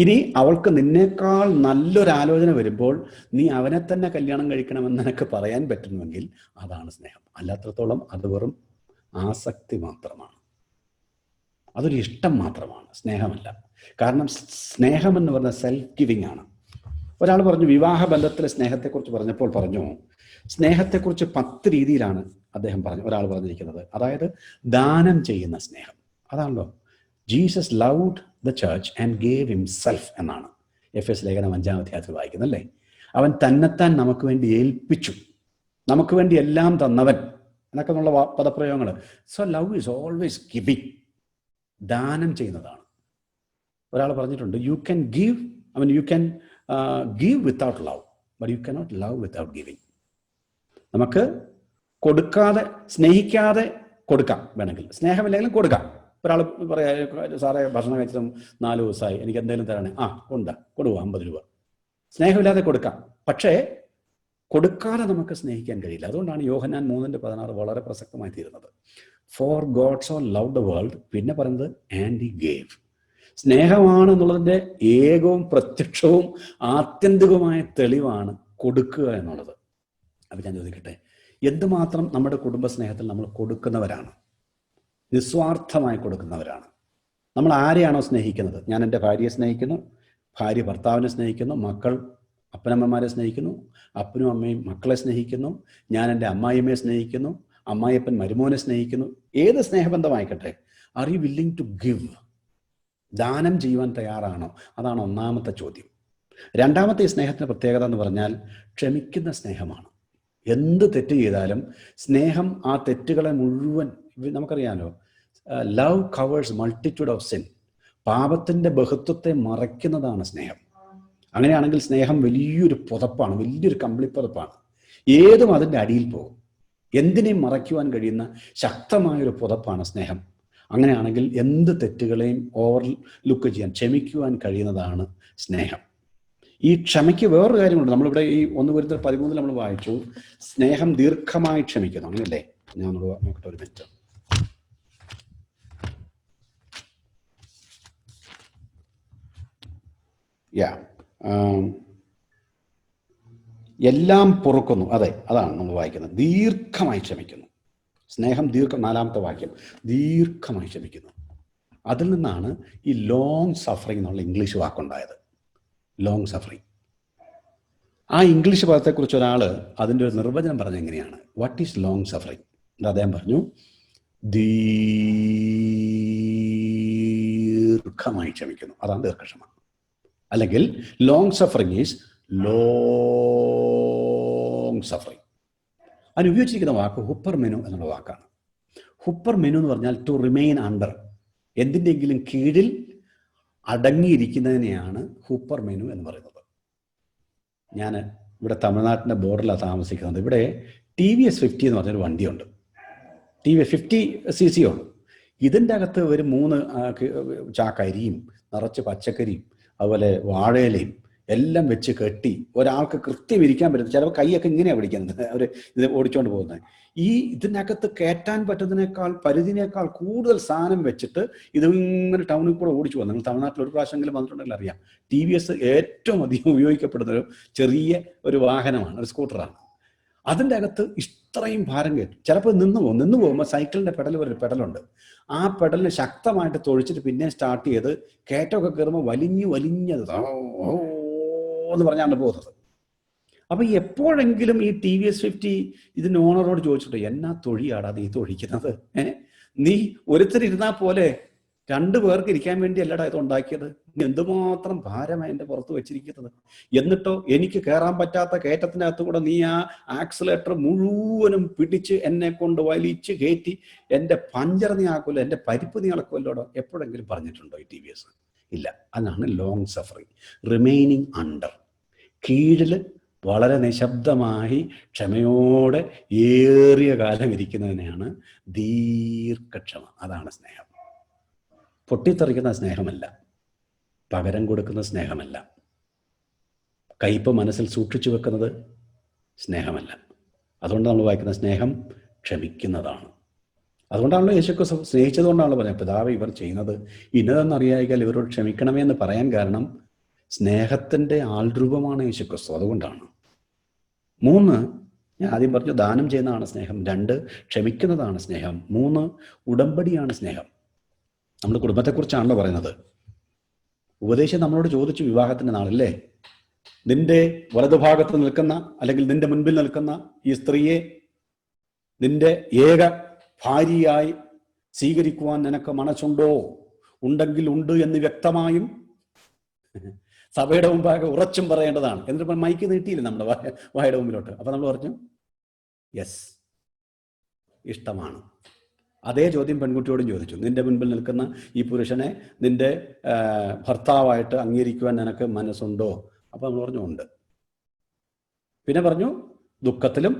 ഇനി അവൾക്ക് നിന്നേക്കാൾ നല്ലൊരാലോചന വരുമ്പോൾ നീ അവനെ തന്നെ കല്യാണം കഴിക്കണമെന്ന് നിനക്ക് പറയാൻ പറ്റുന്നുവെങ്കിൽ അതാണ് സ്നേഹം. അല്ലാത്തത്തോളം അത് വെറും ആസക്തി മാത്രമാണ്, അതൊരു ഇഷ്ടം മാത്രമാണ്, സ്നേഹമല്ല. കാരണം സ്നേഹമെന്ന് പറഞ്ഞാൽ സെൽഫ് ഗിവിങ് ആണ്. ഒരാൾ പറഞ്ഞു, വിവാഹ ബന്ധത്തിലെ സ്നേഹത്തെക്കുറിച്ച് പറഞ്ഞപ്പോൾ പറഞ്ഞു, സ്നേഹത്തെക്കുറിച്ച് 10 രീതിയിലാണ് അദ്ദേഹം ഒരാൾ പറഞ്ഞിരിക്കുന്നത്. അതായത് ദാനം ചെയ്യുന്ന സ്നേഹം. അതാണല്ലോ Jesus loved the church and gave himself എന്നാണ് എഫെസ് ലേഖനം 5-ാം അധ്യായത്തിൽ വായിക്കുന്നല്ലേ. അവൻ തന്നെത്താൻ നമുക്ക് വേണ്ടി ഏൽപ്പിച്ചു, നമുക്ക് വേണ്ടി എല്ലാം തന്നവൻ എന്നൊക്കെ ഉള്ള പദപ്രയോഗങ്ങൾ. So love is always giving, ദാനം ചെയ്യുന്നതാണ്. ഒരാൾ പറഞ്ഞിട്ടുണ്ട്, you can give without love, but you cannot love without giving. നമുക്ക് കൊടുക്കാതെ, സ്നേഹിക്കാതെ കൊടുക്കാം, വേണമെങ്കിൽ സ്നേഹമില്ലെങ്കിലും കൊടുക്കാം. ഒരാൾ പറയാ, സാറേ ഭക്ഷണം കഴിച്ചതും 4 ദിവസമായി, എനിക്ക് എന്തെങ്കിലും തരണേ. കൊടുക്കുക 50 രൂപ. സ്നേഹമില്ലാതെ കൊടുക്കാം, പക്ഷേ കൊടുക്കാതെ നമുക്ക് സ്നേഹിക്കാൻ കഴിയില്ല. അതുകൊണ്ടാണ് യോഹന്നാൻ 3:16 വളരെ പ്രസക്തമായി തീരുന്നത്. For God so love the world, പിന്നെ പറയുന്നത് ആൻഡ് ഹി ഗേവ്. സ്നേഹമാണ് എന്നുള്ളതിൻ്റെ ഏകവും പ്രത്യക്ഷവും ആത്യന്തികവുമായ തെളിവാണ് കൊടുക്കുക എന്നുള്ളത്. അപ്പം ഞാൻ ചോദിക്കട്ടെ, എന്തുമാത്രം നമ്മുടെ കുടുംബ സ്നേഹത്തിൽ നമ്മൾ കൊടുക്കുന്നവരാണ്, നിസ്വാർത്ഥമായി കൊടുക്കുന്നവരാണ്. നമ്മൾ ആരെയാണോ സ്നേഹിക്കുന്നത്? ഞാൻ എൻ്റെ ഭാര്യയെ സ്നേഹിക്കുന്നു, ഭാര്യ ഭർത്താവിനെ സ്നേഹിക്കുന്നു, മക്കൾ അപ്പനമ്മമാരെ സ്നേഹിക്കുന്നു, അപ്പനും അമ്മയും മക്കളെ സ്നേഹിക്കുന്നു, ഞാൻ എൻ്റെ അമ്മായിയമ്മയെ സ്നേഹിക്കുന്നു, അമ്മായിയപ്പൻ മരുമോനെ സ്നേഹിക്കുന്നു. ഏത് സ്നേഹബന്ധമായിക്കട്ടെ, are you willing to give? ദാനം ചെയ്യുവാൻ തയ്യാറാണോ? അതാണ് ഒന്നാമത്തെ ചോദ്യം. രണ്ടാമത്തെ ഈ സ്നേഹത്തിൻ്റെ പ്രത്യേകത എന്ന് പറഞ്ഞാൽ ക്ഷമിക്കുന്ന സ്നേഹമാണ്. എന്ത് തെറ്റ് ചെയ്താലും സ്നേഹം ആ തെറ്റുകളെ മുഴുവൻ, നമുക്കറിയാമല്ലോ, love covers multitude of sin. പാപത്തിൻ്റെ ബഹുത്വത്തെ മറയ്ക്കുന്നതാണ് സ്നേഹം. അങ്ങനെയാണെങ്കിൽ സ്നേഹം വലിയൊരു പുതപ്പാണ്, വലിയൊരു കമ്പിളിപ്പുതപ്പാണ്. ഏതും അതിൻ്റെ അടിയിൽ പോകും. എന്തിനേയും മറയ്ക്കുവാൻ കഴിയുന്ന ശക്തമായൊരു പുതപ്പാണ് സ്നേഹം. അങ്ങനെയാണെങ്കിൽ എന്ത് തെറ്റുകളെയും ഓവർലുക്ക് ചെയ്യാൻ, ക്ഷമിക്കുവാൻ കഴിയുന്നതാണ് സ്നേഹം. ഈ ക്ഷമയ്ക്ക് വേറൊരു കാര്യമുണ്ട്. നമ്മളിവിടെ ഈ 1 കൊരിന്ത്യർ 13 നമ്മൾ വായിച്ചു, സ്നേഹം ദീർഘമായി ക്ഷമിക്കുന്നു, അങ്ങനെയല്ലേ? ഞാൻ നോക്കട്ടെ ഒരു മിനിറ്റ്. യാ എല്ലാം പൊറുക്കുന്നു. അതെ, അതാണ് നമ്മൾ വായിക്കുന്നത്. ദീർഘമായി ക്ഷമിക്കുന്നു. സ്നേഹം നാലാമത്തെ വാക്യം, ദീർഘമായി ക്ഷമിക്കുന്നു. അതിൽ നിന്നാണ് ഈ ലോങ് സഫറിങ് എന്നുള്ള ഇംഗ്ലീഷ് വാക്കുണ്ടായത്. Long suffering. ആ ഇംഗ്ലീഷ് പദത്തെക്കുറിച്ച് ഒരാൾ അതിൻ്റെ ഒരു നിർവചനം പറഞ്ഞ എങ്ങനെയാണ്, വാട്ട് ഈസ് ലോങ് സഫറിങ്? അദ്ദേഹം പറഞ്ഞു, ദീർഘമായി ക്ഷമിക്കുന്നു. അതാണ് ദീർഘക്ഷമ. അല്ലെങ്കിൽ long suffering is long suffering. അതിന് ഉപയോഗിച്ചിരിക്കുന്ന വാക്ക് ഹുപ്പർ മെനു എന്നുള്ള വാക്കാണ്. ഹുപ്പർ മെനു എന്ന് പറഞ്ഞാൽ ടു റിമെയിൻ അണ്ടർ, എന്തിൻ്റെങ്കിലും കീഴിൽ അടങ്ങിയിരിക്കുന്നതിനെയാണ് ഹുപ്പർ മെനു എന്ന് പറയുന്നത്. ഞാൻ ഇവിടെ തമിഴ്നാട്ടിൻ്റെ ബോർഡറിലാണ് താമസിക്കുന്നത്. ഇവിടെ TVS 50 എന്ന് പറഞ്ഞൊരു വണ്ടിയുണ്ട്. TVS 50cc ഉള്ളൂ. ഇതിൻ്റെ അകത്ത് ഒരു 3 ചാക്കരിയും നിറച്ച് പച്ചക്കറിയും അതുപോലെ വാഴയിലയും എല്ലാം വെച്ച് കെട്ടി ഒരാൾക്ക് കൃത്യം ഇരിക്കാൻ പറ്റുന്നത്. ചിലപ്പോൾ കൈയൊക്കെ ഇങ്ങനെയാണ് പിടിക്കുന്നത് അവർ ഇത് ഓടിച്ചുകൊണ്ട് പോകുന്നത്. ഇതിനകത്ത് കയറ്റാൻ പറ്റുന്നതിനേക്കാൾ പരിധിനേക്കാൾ കൂടുതൽ സാധനം വെച്ചിട്ട് ഇതിങ്ങനെ ടൗണിൽ കൂടെ ഓടിച്ചു പോകുന്നത്. നിങ്ങൾ തമിഴ്നാട്ടിൽ ഒരു പ്രാവശ്യമെങ്കിലും വന്നിട്ടുണ്ടെങ്കിൽ അറിയാം. TVS ഏറ്റവും അധികം ഉപയോഗിക്കപ്പെടുന്ന ഒരു ചെറിയ ഒരു വാഹനമാണ്, ഒരു സ്കൂട്ടറാണ്. അതിൻ്റെ അകത്ത് ഇത്രയും ഭാരം കയറ്റും. ചിലപ്പോൾ നിന്ന് പോകുമ്പോൾ സൈക്കിളിൻ്റെ ഒരു പെഡലുണ്ട്. ആ പെഡലിന് ശക്തമായിട്ട് തൊഴിച്ചിട്ട് പിന്നെ സ്റ്റാർട്ട് ചെയ്ത് കയറ്റമൊക്കെ കയറുമ്പോൾ വലിഞ്ഞത് എന്ന് പറഞ്ഞാണ് പോകുന്നത്. അപ്പം എപ്പോഴെങ്കിലും ഈ TVS 50 ഇതിൻ്റെ ഓണറോട് ചോദിച്ചിട്ട്, എന്നാ തൊഴിയാടാ നീ തൊഴിക്കുന്നത്? നീ ഒരുത്തരിരുന്നാൽ പോലെ 2 പേർക്ക് ഇരിക്കാൻ വേണ്ടി അല്ലടാ ഇത് ഉണ്ടാക്കിയത്. എന്തുമാത്രം ഭാരമാണ് എൻ്റെ പുറത്ത് വെച്ചിരിക്കുന്നത്. എന്നിട്ടോ എനിക്ക് കയറാൻ പറ്റാത്ത കയറ്റത്തിനകത്ത് കൂടെ നീ ആ ആക്സിലേറ്റർ മുഴുവനും പിടിച്ച് എന്നെ കൊണ്ട് വലിച്ച് കയറ്റി എൻ്റെ പഞ്ചർ നീ ആക്കുമല്ലോ, എൻ്റെ പരിപ്പ് നീ അളക്കുമല്ലോടോ. എപ്പോഴെങ്കിലും പറഞ്ഞിട്ടുണ്ടോ ഈ TVS? ഇല്ല. അതാണ് ലോങ് സഫറിങ്. റിമൈനിങ് അണ്ടർ, കീഴിൽ വളരെ നിശബ്ദമായി ക്ഷമയോടെ ഏറിയ കാലം ഇരിക്കുന്നതിനെയാണ് ദീർഘക്ഷമ. അതാണ് സ്നേഹം. പൊട്ടിത്തെറിക്കുന്ന സ്നേഹമല്ല, പകരം കൊടുക്കുന്ന സ്നേഹമല്ല, കയ്പ് മനസ്സിൽ സൂക്ഷിച്ചു വെക്കുന്നത് സ്നേഹമല്ല. അതുകൊണ്ട് നമ്മൾ വായിക്കുന്ന സ്നേഹം ക്ഷമിക്കുന്നതാണ്. അതുകൊണ്ടാണല്ലോ യേശുക്രിസ്തു സ്നേഹിച്ചതുകൊണ്ടാണല്ലോ പറഞ്ഞത്, പിതാവേ ഇവർ ചെയ്യുന്നത് ഇന്നതെന്നറിയായാൽ ഇവരോട് ക്ഷമിക്കണമേ എന്ന് പറയാൻ കാരണം സ്നേഹത്തിൻ്റെ ആൾരൂപമാണ് യേശുക്രിസ്തു. അതുകൊണ്ടാണ്. 3, ഞാൻ ആദ്യം പറഞ്ഞു, ദാനം ചെയ്യുന്നതാണ് സ്നേഹം. 2, ക്ഷമിക്കുന്നതാണ് സ്നേഹം. 3, ഉടമ്പടിയാണ് സ്നേഹം. നമ്മുടെ കുടുംബത്തെക്കുറിച്ചാണല്ലോ പറയുന്നത്. ഉപദേശം നമ്മളോട് ചോദിച്ചു വിവാഹത്തിൻ്റെ നാളല്ലേ, നിന്റെ വലതുഭാഗത്ത് നിൽക്കുന്ന അല്ലെങ്കിൽ നിന്റെ മുൻപിൽ നിൽക്കുന്ന ഈ സ്ത്രീയെ നിന്റെ ഏക ഭാര്യയായി സ്വീകരിക്കുവാൻ നിനക്ക് മനസ്സുണ്ടോ? ഉണ്ടെങ്കിൽ ഉണ്ട് എന്ന് വ്യക്തമായും സഭയുടെ മുമ്പാകെ ഉറച്ചും പറയേണ്ടതാണ്. എന്നിട്ട് മൈക്ക് നീട്ടിയില്ല നമ്മുടെ വായുടെ മുമ്പിലോട്ട്. അപ്പൊ നമ്മൾ പറഞ്ഞു യെസ്, ഇഷ്ടമാണ്. അതേ ചോദ്യം പെൺകുട്ടിയോടും ചോദിച്ചു, നിന്റെ മുൻപിൽ നിൽക്കുന്ന ഈ പുരുഷനെ നിന്റെ ഭർത്താവായിട്ട് അംഗീകരിക്കുവാൻ നിനക്ക് മനസ്സുണ്ടോ? അപ്പൊ നമ്മൾ പറഞ്ഞു ഉണ്ട്. പിന്നെ പറഞ്ഞു ദുഃഖത്തിലും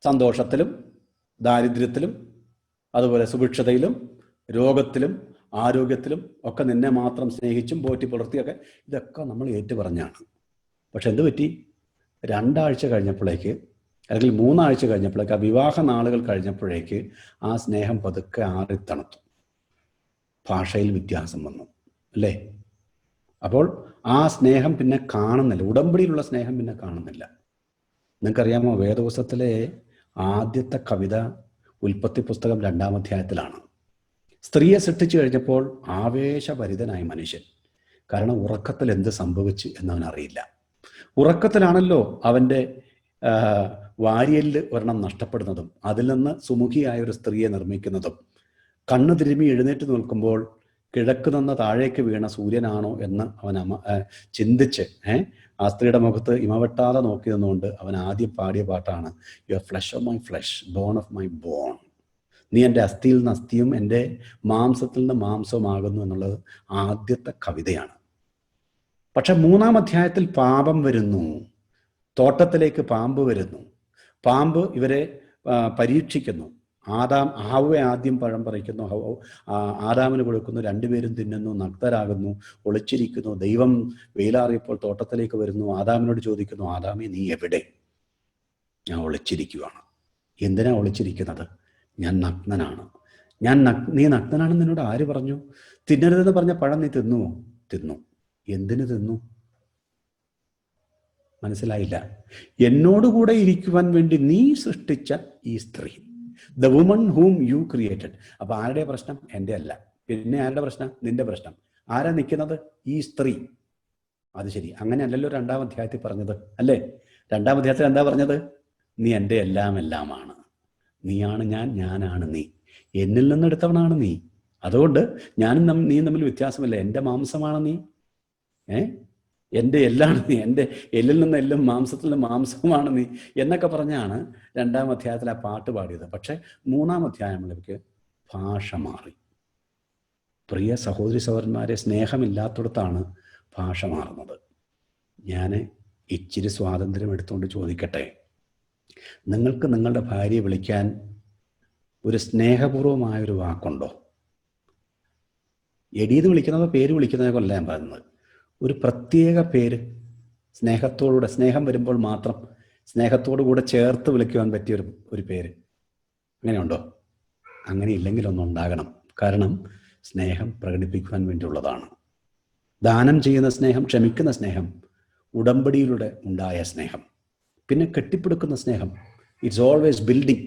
സന്തോഷത്തിലും ദാരിദ്ര്യത്തിലും അതുപോലെ സുഭിക്ഷതയിലും രോഗത്തിലും ആരോഗ്യത്തിലും ഒക്കെ നിന്നെ മാത്രം സ്നേഹിച്ചും പോറ്റി പുലർത്തിയൊക്കെ ഇതൊക്കെ നമ്മൾ ഏറ്റുപറഞ്ഞാണ്. പക്ഷെ എന്ത് പറ്റി? 2 ആഴ്ച കഴിഞ്ഞപ്പോഴേക്ക് അല്ലെങ്കിൽ 3 ആഴ്ച കഴിഞ്ഞപ്പോഴേക്ക്, ആ വിവാഹ നാളുകൾ കഴിഞ്ഞപ്പോഴേക്ക് ആ സ്നേഹം പതുക്കെ ആറിത്തണുത്തു. ഭാഷയിൽ വ്യത്യാസം വന്നു അല്ലേ? അപ്പോൾ ആ സ്നേഹം പിന്നെ കാണുന്നില്ല. ഉടമ്പടിയിലുള്ള സ്നേഹം പിന്നെ കാണുന്നില്ല. നിങ്ങൾക്കറിയാമോ, വേദപുസ്തകത്തിലെ ആദ്യത്തെ കവിത ഉൽപ്പത്തി പുസ്തകം 2-ാം അധ്യായത്തിലാണ്. സ്ത്രീയെ സൃഷ്ടിച്ചു കഴിഞ്ഞപ്പോൾ ആവേശഭരിതനായി മനുഷ്യൻ. കാരണം ഉറക്കത്തിൽ എന്ത് സംഭവിച്ചു എന്നവനറിയില്ല. ഉറക്കത്തിലാണല്ലോ അവൻ്റെ വാരിയലിൽ ഒരെണ്ണം നഷ്ടപ്പെടുന്നതും അതിൽ നിന്ന് സുമുഖിയായ ഒരു സ്ത്രീയെ നിർമ്മിക്കുന്നതും. കണ്ണ് തിരുമ്മി എഴുന്നേറ്റ് നിൽക്കുമ്പോൾ കിഴക്ക് നിന്ന് താഴേക്ക് വീണ സൂര്യനാണോ എന്ന് അവൻ ചിന്തിച്ച് ആ സ്ത്രീയുടെ മുഖത്ത് ഇമവെട്ടാതെ നോക്കി നിന്നുകൊണ്ട് അവൻ ആദ്യം പാടിയ പാട്ടാണ് you are flesh of my flesh, bone of my bone. നീ എൻ്റെ അസ്ഥിയിൽ നിന്ന് അസ്ഥിയും എൻ്റെ മാംസത്തിൽ നിന്ന് മാംസവുമാകുന്നു എന്നുള്ളത് ആദ്യത്തെ കവിതയാണ്. പക്ഷെ 3-ാം അധ്യായത്തിൽ പാപം വരുന്നു. തോട്ടത്തിലേക്ക് പാമ്പ് വരുന്നു. പാമ്പ് ഇവരെ പരീക്ഷിക്കുന്നു. ഹവ്വയെ ആദ്യം പഴം പറിക്കുന്നു, ആദാമിന് കൊടുക്കുന്നു. 2 പേരും തിന്നുന്നു, നഗ്നരാകുന്നു, ഒളിച്ചിരിക്കുന്നു. ദൈവം വെയിലാറിയപ്പോൾ തോട്ടത്തിലേക്ക് വരുന്നു. ആദാമിനോട് ചോദിക്കുന്നു, ആദാമേ നീ എവിടെ? ഞാൻ ഒളിച്ചിരിക്കുകയാണ്. എന്തിനാ ഒളിച്ചിരിക്കുന്നത്? ഞാൻ നഗ്നനാണ്. നീ നഗ്നനാണെന്ന് എന്നോട് ആര് പറഞ്ഞു? തിന്നരുതെന്ന് പറഞ്ഞ പഴം നീ തിന്നുമോ? തിന്നു. എന്തിനു തിന്നു? മനസ്സിലായില്ല. എന്നോടുകൂടെ ഇരിക്കുവാൻ വേണ്ടി നീ സൃഷ്ടിച്ച ഈ സ്ത്രീ, the woman whom you created. അപ്പൊ ആരുടെ പ്രശ്നം? എൻ്റെ അല്ല. പിന്നെ ആരുടെ പ്രശ്നം? നിന്റെ പ്രശ്നം. ആരാ നിൽക്കുന്നത്? ഈ സ്ത്രീ. അത് ശരി, അങ്ങനെയല്ലല്ലോ 2-ാം അധ്യായത്തിൽ പറഞ്ഞത്, അല്ലേ? 2-ാം അധ്യായത്തിൽ എന്താ പറഞ്ഞത്? നീ എൻ്റെ എല്ലാമാണ്, നീയാണ് ഞാൻ, ഞാനാണ് നീ, എന്നിൽ നിന്ന് എടുത്തവനാണ് നീ. അതുകൊണ്ട് ഞാനും നീയും തമ്മിൽ വ്യത്യാസമില്ല. എൻ്റെ മാംസമാണ് നീ, എൻ്റെ എല്ലാണ് നീ, എൻ്റെ എല്ലിൽ നിന്ന് എല്ലും മാംസത്തിൽ നിന്ന് മാംസമാണ് നീ എന്നൊക്കെ പറഞ്ഞാണ് 2-ാം അധ്യായത്തിൽ ആ പാട്ട് പാടിയത്. പക്ഷെ 3-ാം അധ്യായങ്ങളിലേക്ക് ഭാഷ മാറി. പ്രിയ സഹോദരി സഹോദരന്മാരെ, സ്നേഹമില്ലാത്തടത്താണ് ഭാഷ മാറുന്നത്. ഞാൻ ഇച്ചിരി സ്വാതന്ത്ര്യം എടുത്തുകൊണ്ട് ചോദിക്കട്ടെ, നിങ്ങൾക്ക് നിങ്ങളുടെ ഭാര്യയെ വിളിക്കാൻ ഒരു സ്നേഹപൂർവമായൊരു വാക്കുണ്ടോ? എടീന്ന് വിളിക്കുന്നതോ പേര് വിളിക്കുന്നതോ കൊല്ല ഞാൻ പറയുന്നത്. ഒരു പ്രത്യേക പേര്, സ്നേഹത്തോടുകൂടെ, സ്നേഹം വരുമ്പോൾ മാത്രം സ്നേഹത്തോടു കൂടെ ചേർത്ത് വിളിക്കുവാൻ പറ്റിയ ഒരു പേര് അങ്ങനെയുണ്ടോ? അങ്ങനെ ഇല്ലെങ്കിൽ ഒന്നുണ്ടാകണം. കാരണം സ്നേഹം പ്രകടിപ്പിക്കുവാൻ വേണ്ടിയുള്ളതാണ്. ദാനം ചെയ്യുന്ന സ്നേഹം, ക്ഷമിക്കുന്ന സ്നേഹം, ഉടമ്പടിയിലൂടെ ഉണ്ടായ സ്നേഹം, പിന്നെ കെട്ടിപ്പിടുക്കുന്ന സ്നേഹം. It's always building.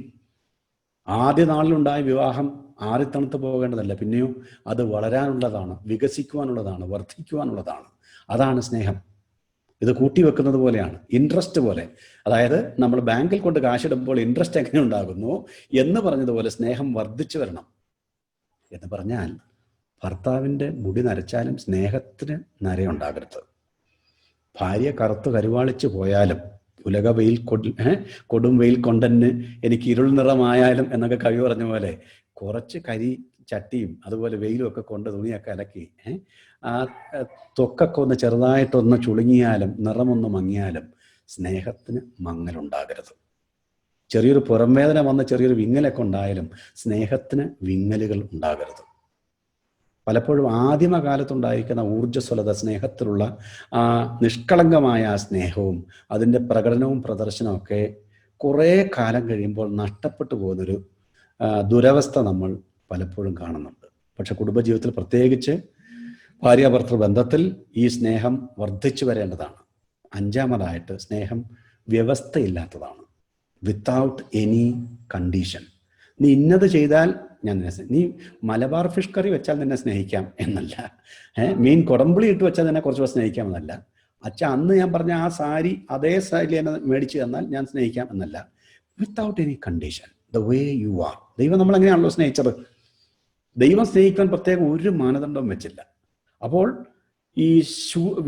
ആദ്യ നാളിലുണ്ടായ വിവാഹം ആറിത്തണുത്ത് പോകേണ്ടതല്ല, പിന്നെയോ അത് വളരാനുള്ളതാണ്, വികസിക്കുവാനുള്ളതാണ്, വർദ്ധിക്കുവാനുള്ളതാണ്. അതാണ് സ്നേഹം. ഇത് കൂട്ടിവെക്കുന്നത് പോലെയാണ്, ഇൻട്രസ്റ്റ് പോലെ. അതായത് നമ്മൾ ബാങ്കിൽ കൊണ്ട് കാശിടുമ്പോൾ ഇൻട്രസ്റ്റ് എങ്ങനെ ഉണ്ടാകുന്നു എന്ന് പറഞ്ഞതുപോലെ സ്നേഹം വർദ്ധിച്ചു വരണം. എന്ന് പറഞ്ഞാൽ ഭർത്താവിൻ്റെ മുടി നരച്ചാലും സ്നേഹത്തിന് നരയുണ്ടാകരുത്. ഭാര്യ കറുത്ത് കരുവാളിച്ച് പോയാലും ഉലക വെയിൽ കൊടും വെയിൽ കൊണ്ടെന്ന് എനിക്ക് ഇരുൾ നിറമായാലും എന്നൊക്കെ കവി പറഞ്ഞ പോലെ കുറച്ച് കരി ചട്ടിയും അതുപോലെ വെയിലും ഒക്കെ കൊണ്ട് തുണിയൊക്കെ അലക്കി ആ ത്വക്കൊക്കെ ഒന്ന് ചെറുതായിട്ടൊന്ന് ചുളുങ്ങിയാലും നിറമൊന്ന് മങ്ങിയാലും സ്നേഹത്തിന് മങ്ങലുണ്ടാകരുത്. ചെറിയൊരു പുറംവേദന വന്ന് ചെറിയൊരു വിങ്ങലൊക്കെ ഉണ്ടായാലും സ്നേഹത്തിന് വിങ്ങലുകൾ ഉണ്ടാകരുത്. പലപ്പോഴും ആദിമകാലത്തുണ്ടായിരിക്കുന്ന ഊർജ്ജസ്വലത, സ്നേഹത്തിലുള്ള ആ നിഷ്കളങ്കമായ ആ സ്നേഹവും അതിൻ്റെ പ്രകടനവും പ്രദർശനവും ഒക്കെ കുറേ കാലം കഴിയുമ്പോൾ നഷ്ടപ്പെട്ടു പോകുന്നൊരു ദുരവസ്ഥ നമ്മൾ പലപ്പോഴും കാണുന്നുണ്ട്. പക്ഷെ കുടുംബജീവിതത്തിൽ, പ്രത്യേകിച്ച് ഭാര്യാഭർത്തൃ ബന്ധത്തിൽ ഈ സ്നേഹം വർദ്ധിച്ചു വരേണ്ടതാണ്. 5-മതായിട്ട് സ്നേഹം വ്യവസ്ഥയില്ലാത്തതാണ്. Without any condition. നീ ഇന്നത് ചെയ്താൽ ഞാൻ നിന്നെ, നീ മലബാർ ഫിഷ് കറി വെച്ചാൽ നിന്നെ സ്നേഹിക്കാം എന്നല്ല, മീൻ കുടംപുളി ഇട്ട് വെച്ചാൽ നിന്നെ കുറച്ചുകൂടെ സ്നേഹിക്കാം എന്നല്ല, അച്ഛ അന്ന് ഞാൻ പറഞ്ഞ ആ സാരി അതേ സാരി എന്നെ മേടിച്ച് തന്നാൽ ഞാൻ സ്നേഹിക്കാം എന്നല്ല. Without any condition, the way you are. ദൈവം നമ്മളെങ്ങനെയാണല്ലോ സ്നേഹിച്ചത്. ദൈവം സ്നേഹിക്കാൻ പ്രത്യേകം ഒരു മാനദണ്ഡവും വെച്ചില്ല. അപ്പോൾ ഈ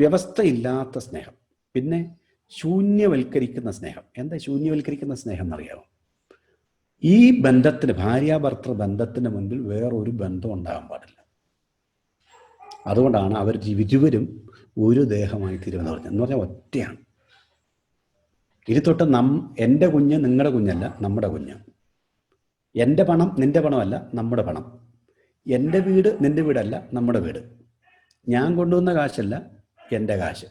വ്യവസ്ഥയില്ലാത്ത സ്നേഹം, പിന്നെ ശൂന്യവൽക്കരിക്കുന്ന സ്നേഹം. എന്താ ശൂന്യവൽക്കരിക്കുന്ന സ്നേഹം എന്നറിയാമോ? ഈ ബന്ധത്തിന്, ഭാര്യാഭർത്തൃ ബന്ധത്തിന് മുൻപിൽ വേറൊരു ബന്ധം ഉണ്ടാകാൻ പാടില്ല. അതുകൊണ്ടാണ് അവർ ഇരുവരും ഒരു ദേഹമായി തീരുമെന്ന് പറഞ്ഞത്. എന്ന് പറഞ്ഞാൽ ഒറ്റയാണ്. ഇനി തൊട്ട് എൻ്റെ കുഞ്ഞ് നിങ്ങളുടെ കുഞ്ഞല്ല, നമ്മുടെ കുഞ്ഞ്. എൻ്റെ പണം നിൻ്റെ പണമല്ല, നമ്മുടെ പണം. എൻ്റെ വീട് നിൻ്റെ വീടല്ല, നമ്മുടെ വീട്. ഞാൻ കൊണ്ടുവന്ന കാശല്ല, എൻ്റെ കാശ്.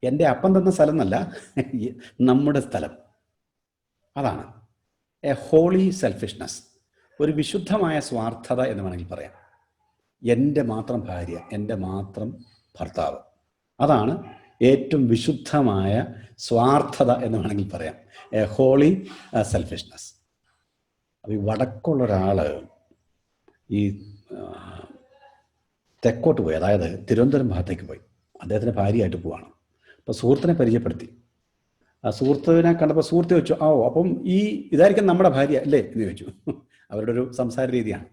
എൻ്റെ അപ്പം തന്ന സ്ഥലം എന്നല്ല, നമ്മുടെ സ്ഥലം. അതാണ് എ ഹോളി സെൽഫിഷ്നെസ്, ഒരു വിശുദ്ധമായ സ്വാർത്ഥത എന്ന് വേണമെങ്കിൽ പറയാം. എൻ്റെ മാത്രം ഭാര്യ, എൻ്റെ മാത്രം ഭർത്താവ്, അതാണ് ഏറ്റവും വിശുദ്ധമായ സ്വാർത്ഥത എന്ന് വേണമെങ്കിൽ പറയാം. A holy selfishness. അപ്പോൾ ഈ വടക്കുള്ള ഒരാൾ ഈ തെക്കോട്ട് പോയി, അതായത് തിരുവനന്തപുരം ഭാഗത്തേക്ക് പോയി. അദ്ദേഹത്തിൻ്റെ ഭാര്യയായിട്ട് പോവാണ്. അപ്പോൾ സുഹൃത്തിനെ പരിചയപ്പെടുത്തി. ആ സുഹൃത്തിനെ കണ്ടപ്പോൾ സുഹൃത്ത് ചോദിച്ചു, അപ്പം ഇതായിരിക്കും നമ്മുടെ ഭാര്യ അല്ലേ എന്ന് ചോദിച്ചു. അവരുടെ ഒരു സംസാര രീതിയാണ്.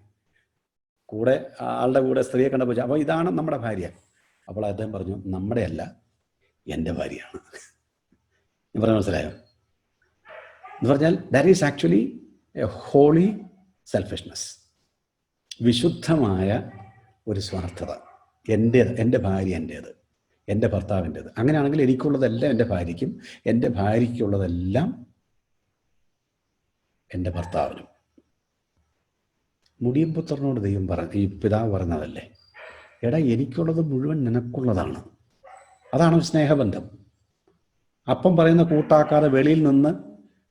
കൂടെ ആളുടെ കൂടെ സ്ത്രീയെ കണ്ടപ്പോൾ അപ്പോൾ ഇതാണ് നമ്മുടെ ഭാര്യ. അപ്പോൾ അദ്ദേഹം പറഞ്ഞു, നമ്മുടെ അല്ല, എൻ്റെ ഭാര്യയാണ്. ഞാൻ പറഞ്ഞ മനസ്സിലായോ? എന്ന് പറഞ്ഞാൽ that is actually a holy selfishness, വിശുദ്ധമായ ഒരു സ്വാർത്ഥത. എൻ്റെ ഭാര്യ എൻ്റേത്, എൻ്റെ ഭർത്താവിൻ്റേത്. അങ്ങനെയാണെങ്കിൽ എനിക്കുള്ളതെല്ലാം എൻ്റെ ഭാര്യയ്ക്കും, എൻ്റെ ഭാര്യയ്ക്കുള്ളതെല്ലാം എൻ്റെ ഭർത്താവിനും. മുടിയും പുത്രനോട് ദൈവം ഈ പിതാവ് പറഞ്ഞതല്ലേ, എടാ എനിക്കുള്ളത് മുഴുവൻ നിനക്കുള്ളതാണ്. അതാണ് സ്നേഹബന്ധം. അപ്പം പറയുന്ന കൂട്ടാക്കാതെ വെളിയിൽ നിന്ന്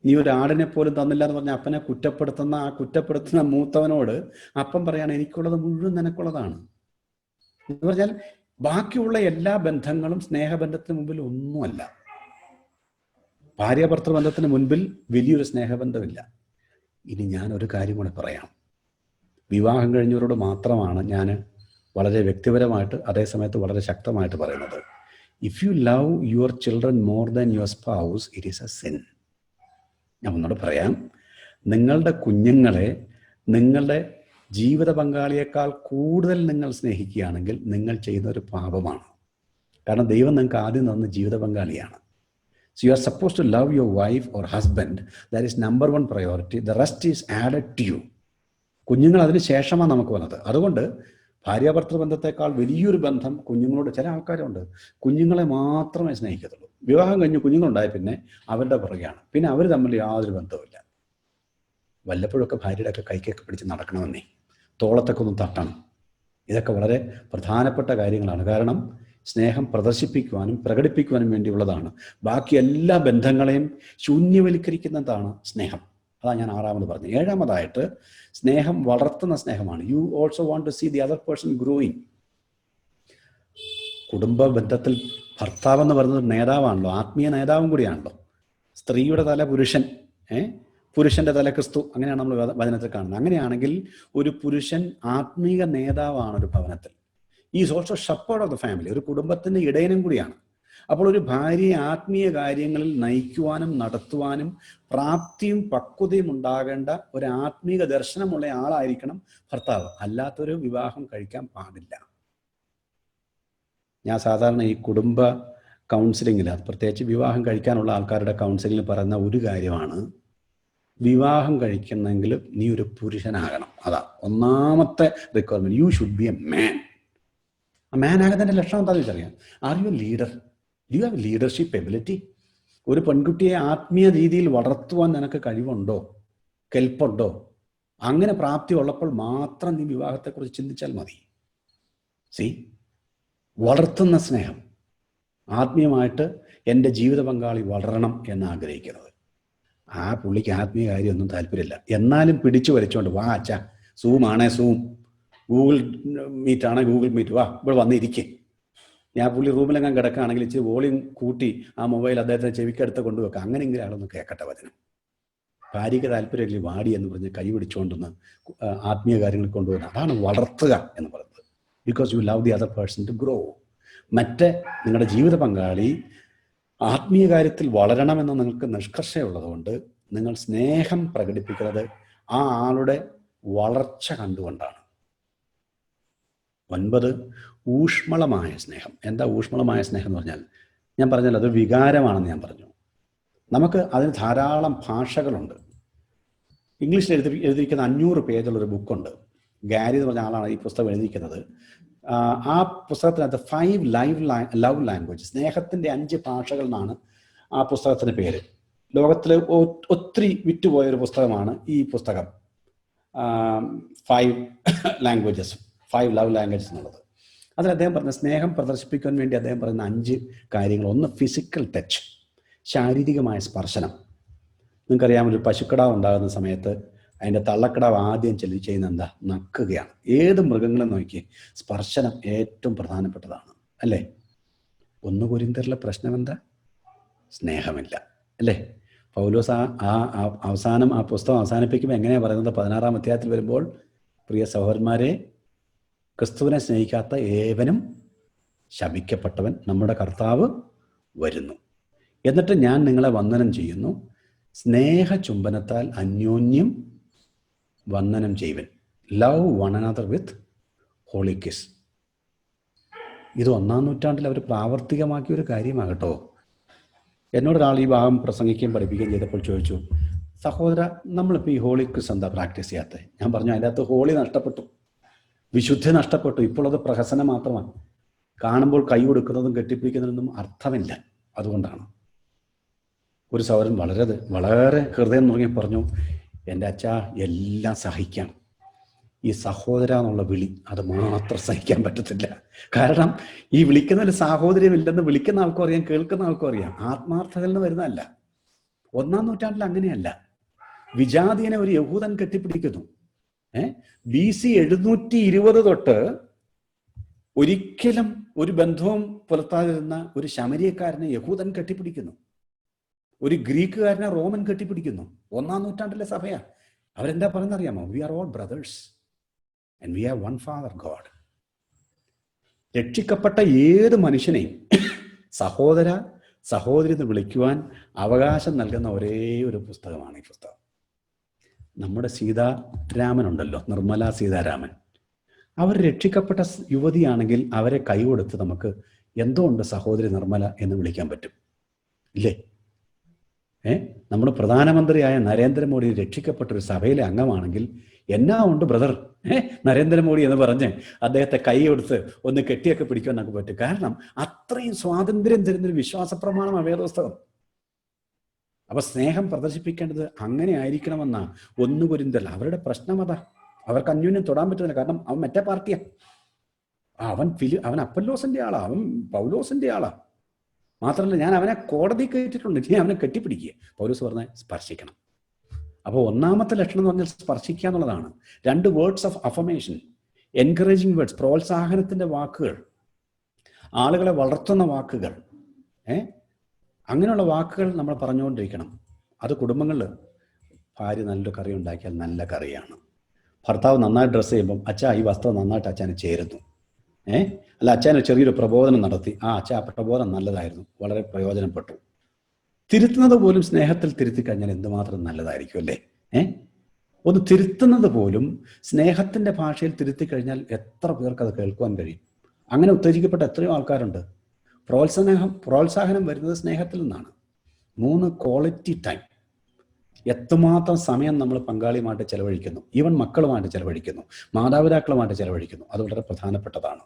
നീ ഒരു ആടിനെ പോലും തന്നില്ല എന്ന് പറഞ്ഞ അപ്പനെ കുറ്റപ്പെടുത്തുന്ന മൂത്തവനോട് അപ്പം പറയാണ് എനിക്കുള്ളത് മുഴുവൻ നിനക്കുള്ളതാണ്. എന്ന് പറഞ്ഞാൽ ബാക്കിയുള്ള എല്ലാ ബന്ധങ്ങളും സ്നേഹബന്ധത്തിന് മുമ്പിൽ ഒന്നുമല്ല. ഭാര്യാഭർത്തൃ ബന്ധത്തിന് മുൻപിൽ വലിയൊരു സ്നേഹബന്ധമില്ല. ഇനി ഞാൻ ഒരു കാര്യം കൂടെ പറയാം. വിവാഹം കഴിഞ്ഞവരോട് മാത്രമാണ് ഞാൻ വളരെ വ്യക്തിപരമായിട്ട് അതേസമയത്ത് വളരെ ശക്തമായിട്ട് പറയുന്നത്. If you love your children more than your spouse, it is a sin. ഞാൻ ഒന്നുകൂടെ പറയാം. നിങ്ങളുടെ കുഞ്ഞുങ്ങളെ നിങ്ങളുടെ ജീവിത പങ്കാളിയേക്കാൾ കൂടുതൽ നിങ്ങൾ സ്നേഹിക്കുകയാണെങ്കിൽ നിങ്ങൾ ചെയ്യുന്ന ഒരു പാപമാണ്. കാരണം ദൈവം നിങ്ങൾക്ക് ആദ്യം തന്ന ജീവിത പങ്കാളിയാണ്. So you are supposed to love your wife or husband. That is number one priority. The rest is added to you. കുഞ്ഞുങ്ങൾ അതിന് ശേഷമാണ് നമുക്ക് വന്നത്. അതുകൊണ്ട് ഭാര്യാഭർത്തൃ ബന്ധത്തെക്കാൾ വലിയൊരു ബന്ധം കുഞ്ഞുങ്ങളോട്. ചില ആൾക്കാരുണ്ട് കുഞ്ഞുങ്ങളെ മാത്രമേ സ്നേഹിക്കത്തുള്ളൂ. വിവാഹം കഴിഞ്ഞ് കുഞ്ഞുങ്ങളുണ്ടായ പിന്നെ അവരുടെ പുറകെയാണ്. പിന്നെ അവർ തമ്മിൽ യാതൊരു ബന്ധവുമില്ല. വല്ലപ്പോഴൊക്കെ ഭാര്യയുടെ ഒക്കെ കൈക്കൊക്കെ പിടിച്ച് നടക്കണമെന്നേ, തോളത്തൊക്കെ ഒന്ന് തട്ടണം. ഇതൊക്കെ വളരെ പ്രധാനപ്പെട്ട കാര്യങ്ങളാണ്. കാരണം സ്നേഹം പ്രദർശിപ്പിക്കുവാനും പ്രകടിപ്പിക്കുവാനും വേണ്ടിയുള്ളതാണ്. ബാക്കി എല്ലാ ബന്ധങ്ങളെയും ശൂന്യവൽക്കരിക്കുന്നതാണ് സ്നേഹം. അതാണ് ഞാൻ ആറാമത് പറഞ്ഞത്. ഏഴാമതായിട്ട് സ്നേഹം വളർത്തുന്ന സ്നേഹമാണ്. You also want to see the other person growing. കുടുംബ ബന്ധത്തിൽ ഭർത്താവ് എന്ന് പറയുന്നത് നേതാവാണല്ലോ, ആത്മീയ നേതാവും കൂടിയാണല്ലോ. സ്ത്രീയുടെ തല പുരുഷൻ, പുരുഷന്റെ തല ക്രിസ്തു, അങ്ങനെയാണ് നമ്മൾ വചനത്തിൽ കാണുന്നത്. അങ്ങനെയാണെങ്കിൽ ഒരു പുരുഷൻ ആത്മീയ നേതാവാണ് ഒരു ഭവനത്തിൽ. Is also shepherd of the family. ഒരു കുടുംബത്തിന്റെ ഇടയനും കൂടിയാണ്. അപ്പോൾ ഒരു ഭാര്യയെ ആത്മീയ കാര്യങ്ങളിൽ നയിക്കുവാനും നടത്തുവാനും പ്രാപ്തിയും പക്വതയും ഉണ്ടാകേണ്ട ഒരു ആത്മീക ദർശനമുള്ള ആളായിരിക്കണം ഭർത്താവ്. അല്ലാത്തൊരു വിവാഹം കഴിക്കാൻ പാടില്ല. ഞാൻ സാധാരണ ഈ കുടുംബ കൗൺസിലിങ്ങിൽ, പ്രത്യേകിച്ച് വിവാഹം കഴിക്കാനുള്ള ആൾക്കാരുടെ കൗൺസിലിങ്ങിൽ പറയുന്ന ഒരു കാര്യമാണ്, വിവാഹം കഴിക്കുന്നെങ്കിൽ നീ ഒരു പുരുഷനാകണം. അതാ ഒന്നാമത്തെ requirement. You should be a man. ആ മാൻ ആകുന്നതിൻ്റെ ലക്ഷണം എന്താണെന്ന് വെച്ചറിയാം. Are you a leader? Do you have leadership ability? ഒരു പെൺകുട്ടിയെ ആത്മീയ രീതിയിൽ വളർത്തുവാൻ നിനക്ക് കഴിവുണ്ടോ, കെൽപ്പുണ്ടോ? അങ്ങനെ പ്രാപ്തി ഉള്ളപ്പോൾ മാത്രം നീ വിവാഹത്തെക്കുറിച്ച് ചിന്തിച്ചാൽ മതി. സി, വളർത്തുന്ന സ്നേഹം. ആത്മീയമായിട്ട് എൻ്റെ ജീവിത പങ്കാളി വളരണം എന്ന് ആഗ്രഹിക്കുന്നത്. ആ പുള്ളിക്ക് ആത്മീയ കാര്യമൊന്നും താല്പര്യമില്ല. എന്നാലും പിടിച്ചു വരച്ചോണ്ട് വാ അച്ഛാ, സൂം ആണേ സൂം, ഗൂഗിൾ മീറ്റ് ആണേ ഗൂഗിൾ മീറ്റ്, വാ ഇവിടെ വന്നിരിക്കേ. ഞാൻ പുള്ളി റൂമിലെങ്ങാൻ കിടക്കുകയാണെങ്കിൽ ഇച്ചിരി വോളിയം കൂട്ടി ആ മൊബൈൽ അദ്ദേഹത്തെ ചെവിക്കടുത്ത് കൊണ്ടുവെക്കാം. അങ്ങനെയെങ്കിലും ആളൊന്ന് കേൾക്കട്ടെ വചനം. ഭാര്യയ്ക്ക് താല്പര്യമില്ല, വാടി എന്ന് പറഞ്ഞ് കൈ പിടിച്ചുകൊണ്ടൊന്ന് ആത്മീയ കാര്യങ്ങൾ കൊണ്ടുവരണം. അതാണ് വളർത്തുക എന്ന് പറയുന്നത്. Because you love the other person to grow. മറ്റേ നിങ്ങളുടെ ജീവിത പങ്കാളി ആത്മീയ കാര്യത്തിൽ വളരണമെന്ന് നിങ്ങൾക്ക് നിഷ്കർഷയുള്ളതുകൊണ്ട് നിങ്ങൾ സ്നേഹം പ്രകടിപ്പിക്കുന്നത് ആ ആളുടെ വളർച്ച കണ്ടുകൊണ്ടാണ്. 9, ഊഷ്മളമായ സ്നേഹം. എന്താ ഊഷ്മളമായ സ്നേഹം എന്ന് പറഞ്ഞാൽ? ഞാൻ പറഞ്ഞല്ലോ, അത് വികാരമാണെന്ന് ഞാൻ പറഞ്ഞു. നമുക്ക് അതിന് ധാരാളം ഭാഷകളുണ്ട്. ഇംഗ്ലീഷിൽ എഴുതിയിരിക്കുന്ന 500 പേജുള്ളൊരു ബുക്കുണ്ട്. ഗാരി എന്ന് പറഞ്ഞ ആളാണ് ഈ പുസ്തകം എഴുതിയിരിക്കുന്നത്. ആ പുസ്തകത്തിനകത്ത് 5 ലവ് ലാംഗ്വേജ്, സ്നേഹത്തിൻ്റെ 5 ഭാഷകൾ എന്നാണ് ആ പുസ്തകത്തിൻ്റെ പേര്. ലോകത്തിൽ ഒത്തിരി വിറ്റുപോയൊരു പുസ്തകമാണ് ഈ പുസ്തകം. 5 ലവ് ലാംഗ്വേജസ് എന്നുള്ളത്. അതിൽ അദ്ദേഹം പറഞ്ഞ സ്നേഹം പ്രദർശിപ്പിക്കാൻ വേണ്ടി അദ്ദേഹം പറയുന്ന 5 കാര്യങ്ങൾ. ഒന്ന്, ഫിസിക്കൽ ടച്ച്, ശാരീരികമായ സ്പർശനം. നിങ്ങൾക്കറിയാമല്ലോ, ഒരു പശുക്കിടാവ് ഉണ്ടാകുന്ന സമയത്ത് അതിൻ്റെ തള്ളക്കിടാവ് ആദ്യം ചെയ്യുന്ന എന്താ? നക്കുകയാണ്. ഏത് മൃഗങ്ങളെ നോക്കി സ്പർശനം ഏറ്റവും പ്രധാനപ്പെട്ടതാണ്, അല്ലേ? 1 കൊരിന്ത്യരിലെ പ്രശ്നം എന്താ? സ്നേഹമില്ല, അല്ലേ? പൗലോസ് അവസാനം ആ പുസ്തകം അവസാനിപ്പിക്കുമ്പോൾ എങ്ങനെയാണ് പറയുന്നത്? 16-ാം അധ്യായത്തിൽ വരുമ്പോൾ, പ്രിയ സഹോദരന്മാരെ, ക്രിസ്തുവിനെ സ്നേഹിക്കാത്ത ഏവനും ശപിക്കപ്പെട്ടവൻ, നമ്മുടെ കർത്താവ് വരുന്നു. എന്നിട്ട് ഞാൻ നിങ്ങളെ വന്ദനം ചെയ്യുന്നു, സ്നേഹ ചുംബനത്താൽ അന്യോന്യം വന്ദനം ചെയ്യുവൻ. Love one another with holy kiss. ഇത് 1-ാം നൂറ്റാണ്ടിൽ അവർ പ്രാവർത്തികമാക്കിയ ഒരു കാര്യമാകട്ടോ. എന്നോടൊരാൾ ഈ ഭാഗം പ്രസംഗിക്കുകയും പഠിപ്പിക്കുകയും ചെയ്തപ്പോൾ ചോദിച്ചു, സഹോദര, നമ്മളിപ്പോൾ ഈ ഹോളി കിസ് എന്താ പ്രാക്ടീസ് ചെയ്യാത്തത്? ഞാൻ പറഞ്ഞു, അതിൻ്റെ അകത്ത് ഹോളി നഷ്ടപ്പെട്ടു, വിശുദ്ധി നഷ്ടപ്പെട്ടു. ഇപ്പോൾ അത് പ്രഹസനം മാത്രമാണ്. കാണുമ്പോൾ കൈ കൊടുക്കുന്നതും കെട്ടിപ്പിടിക്കുന്നതൊന്നും അർത്ഥമില്ല. അതുകൊണ്ടാണ്. ഒരു സഹോദരൻ വളരെ ഹൃദയം നുറുങ്ങി പറഞ്ഞു, എൻ്റെ അച്ഛാ, എല്ലാം സഹിക്കാം, ഈ സഹോദര എന്നുള്ള വിളി അത് മാത്രം സഹിക്കാൻ പറ്റത്തില്ല. കാരണം ഈ വിളിക്കുന്നതിൽ സാഹോദര്യമില്ലെന്ന് വിളിക്കുന്ന ആൾക്കും അറിയാം, കേൾക്കുന്ന ആൾക്കും അറിയാം. ആത്മാർത്ഥതയിൽ നിന്ന് വരുന്നതല്ല. 1-ാം നൂറ്റാണ്ടിൽ അങ്ങനെയല്ല. വിജാതീയനെ ഒരു യഹൂദൻ കെട്ടിപ്പിടിക്കുന്നു. BC 720 തൊട്ട് ഒരിക്കലും ഒരു ബന്ധവും പുലർത്താതിരുന്ന ഒരു ശമരിയക്കാരനെ യഹൂദൻ കെട്ടിപ്പിടിക്കുന്നു, ഒരു ഗ്രീക്കുകാരനെ റോമൻ കെട്ടിപ്പിടിക്കുന്നു. 1-ാം നൂറ്റാണ്ടിലെ സഭയാ. അവരെന്താ പറയുന്നറിയാമോ? We are all brothers and we have one father God. രക്ഷിക്കപ്പെട്ട ഏത് മനുഷ്യനെയും സഹോദര സഹോദരി എന്ന് വിളിക്കുവാൻ അവകാശം നൽകുന്ന ഒരേ ഒരു പുസ്തകമാണ് ഈ പുസ്തകം. നമ്മുടെ സീതാരാമനുണ്ടല്ലോ, നിർമ്മല സീതാരാമൻ, അവർ രക്ഷിക്കപ്പെട്ട യുവതിയാണെങ്കിൽ അവരെ കൈകൊടുത്ത് നമുക്ക് എന്തുകൊണ്ട് സഹോദരി നിർമ്മല എന്ന് വിളിക്കാൻ പറ്റും, ഇല്ലേ? നമ്മുടെ പ്രധാനമന്ത്രിയായ നരേന്ദ്രമോദി രക്ഷിക്കപ്പെട്ട ഒരു സഭയിലെ അംഗമാണെങ്കിൽ എന്നാ ഉണ്ട് ബ്രദർ നരേന്ദ്രമോദി എന്ന് പറഞ്ഞ് അദ്ദേഹത്തെ കൈ കൊടുത്ത് ഒന്ന് കെട്ടിയൊക്കെ പിടിക്കാൻ നമുക്ക് പറ്റും. കാരണം അത്രയും സ്വാതന്ത്ര്യം തരുന്നൊരു വിശ്വാസ പ്രമാണമാണ് വേദപുസ്തകം. അപ്പൊ സ്നേഹം പ്രദർശിപ്പിക്കേണ്ടത് അങ്ങനെ ആയിരിക്കണമെന്നാ 1 കൊരിന്ത്യർ. അവരുടെ പ്രശ്നം അതാ, അവർക്ക് അന്യോന്യം തൊടാൻ പറ്റുന്നില്ല. കാരണം അവൻ മറ്റേ പാർട്ടിയാ, അവൻ അപ്പല്ലോസിന്റെ ആളാ, അവൻ പൗലോസിന്റെ ആളാ. മാത്രമല്ല, ഞാൻ അവനെ കോടതി കയറ്റിട്ടുണ്ട്, ഞാൻ അവനെ കെട്ടിപ്പിടിക്കുക. പൗലോസ് പറഞ്ഞ സ്പർശിക്കണം. അപ്പോൾ 1-ാമത്തെ ലക്ഷണം എന്ന് പറഞ്ഞാൽ സ്പർശിക്കുക എന്നുള്ളതാണ്. 2 words of affirmation, encouraging words, പ്രോത്സാഹനത്തിന്റെ വാക്കുകൾ, ആളുകളെ വളർത്തുന്ന വാക്കുകൾ, അങ്ങനെയുള്ള വാക്കുകൾ നമ്മൾ പറഞ്ഞുകൊണ്ടിരിക്കണം. അത് കുടുംബങ്ങളിൽ ഭാര്യ നല്ലൊരു കറി ഉണ്ടാക്കിയാൽ നല്ല കറിയാണ്. ഭർത്താവ് നന്നായി ഡ്രസ്സ് ചെയ്യുമ്പം അച്ഛാ ഈ വസ്ത്രം നന്നായിട്ട് അച്ഛന് ചേരുന്നു. അല്ല, അച്ഛന് ചെറിയൊരു പ്രബോധനം നടത്തി, അച്ഛാ ആ പ്രബോധനം നല്ലതായിരുന്നു, വളരെ പ്രയോജനപ്പെട്ടു. തിരുത്തുന്നത് പോലും സ്നേഹത്തിൽ തിരുത്തി കഴിഞ്ഞാൽ എന്തുമാത്രം നല്ലതായിരിക്കും, അല്ലേ? ഒന്ന് തിരുത്തുന്നത് പോലും സ്നേഹത്തിന്റെ ഭാഷയിൽ തിരുത്തി കഴിഞ്ഞാൽ എത്ര പേർക്ക് അത് കേൾക്കുവാൻ കഴിയും? അങ്ങനെ ഉത്തേജിക്കപ്പെട്ട എത്രയോ ആൾക്കാരുണ്ട്. പ്രോത്സാഹനം വരുന്നത് സ്നേഹത്തിൽ നിന്നാണ്. 3 ക്വാളിറ്റി ടൈം. എത്രമാത്രം സമയം നമ്മൾ പങ്കാളിയുമായിട്ട് ചെലവഴിക്കുന്നു, ഈവൻ മക്കളുമായിട്ട് ചെലവഴിക്കുന്നു, മാതാപിതാക്കളുമായിട്ട് ചെലവഴിക്കുന്നു, അത് വളരെ പ്രധാനപ്പെട്ടതാണ്.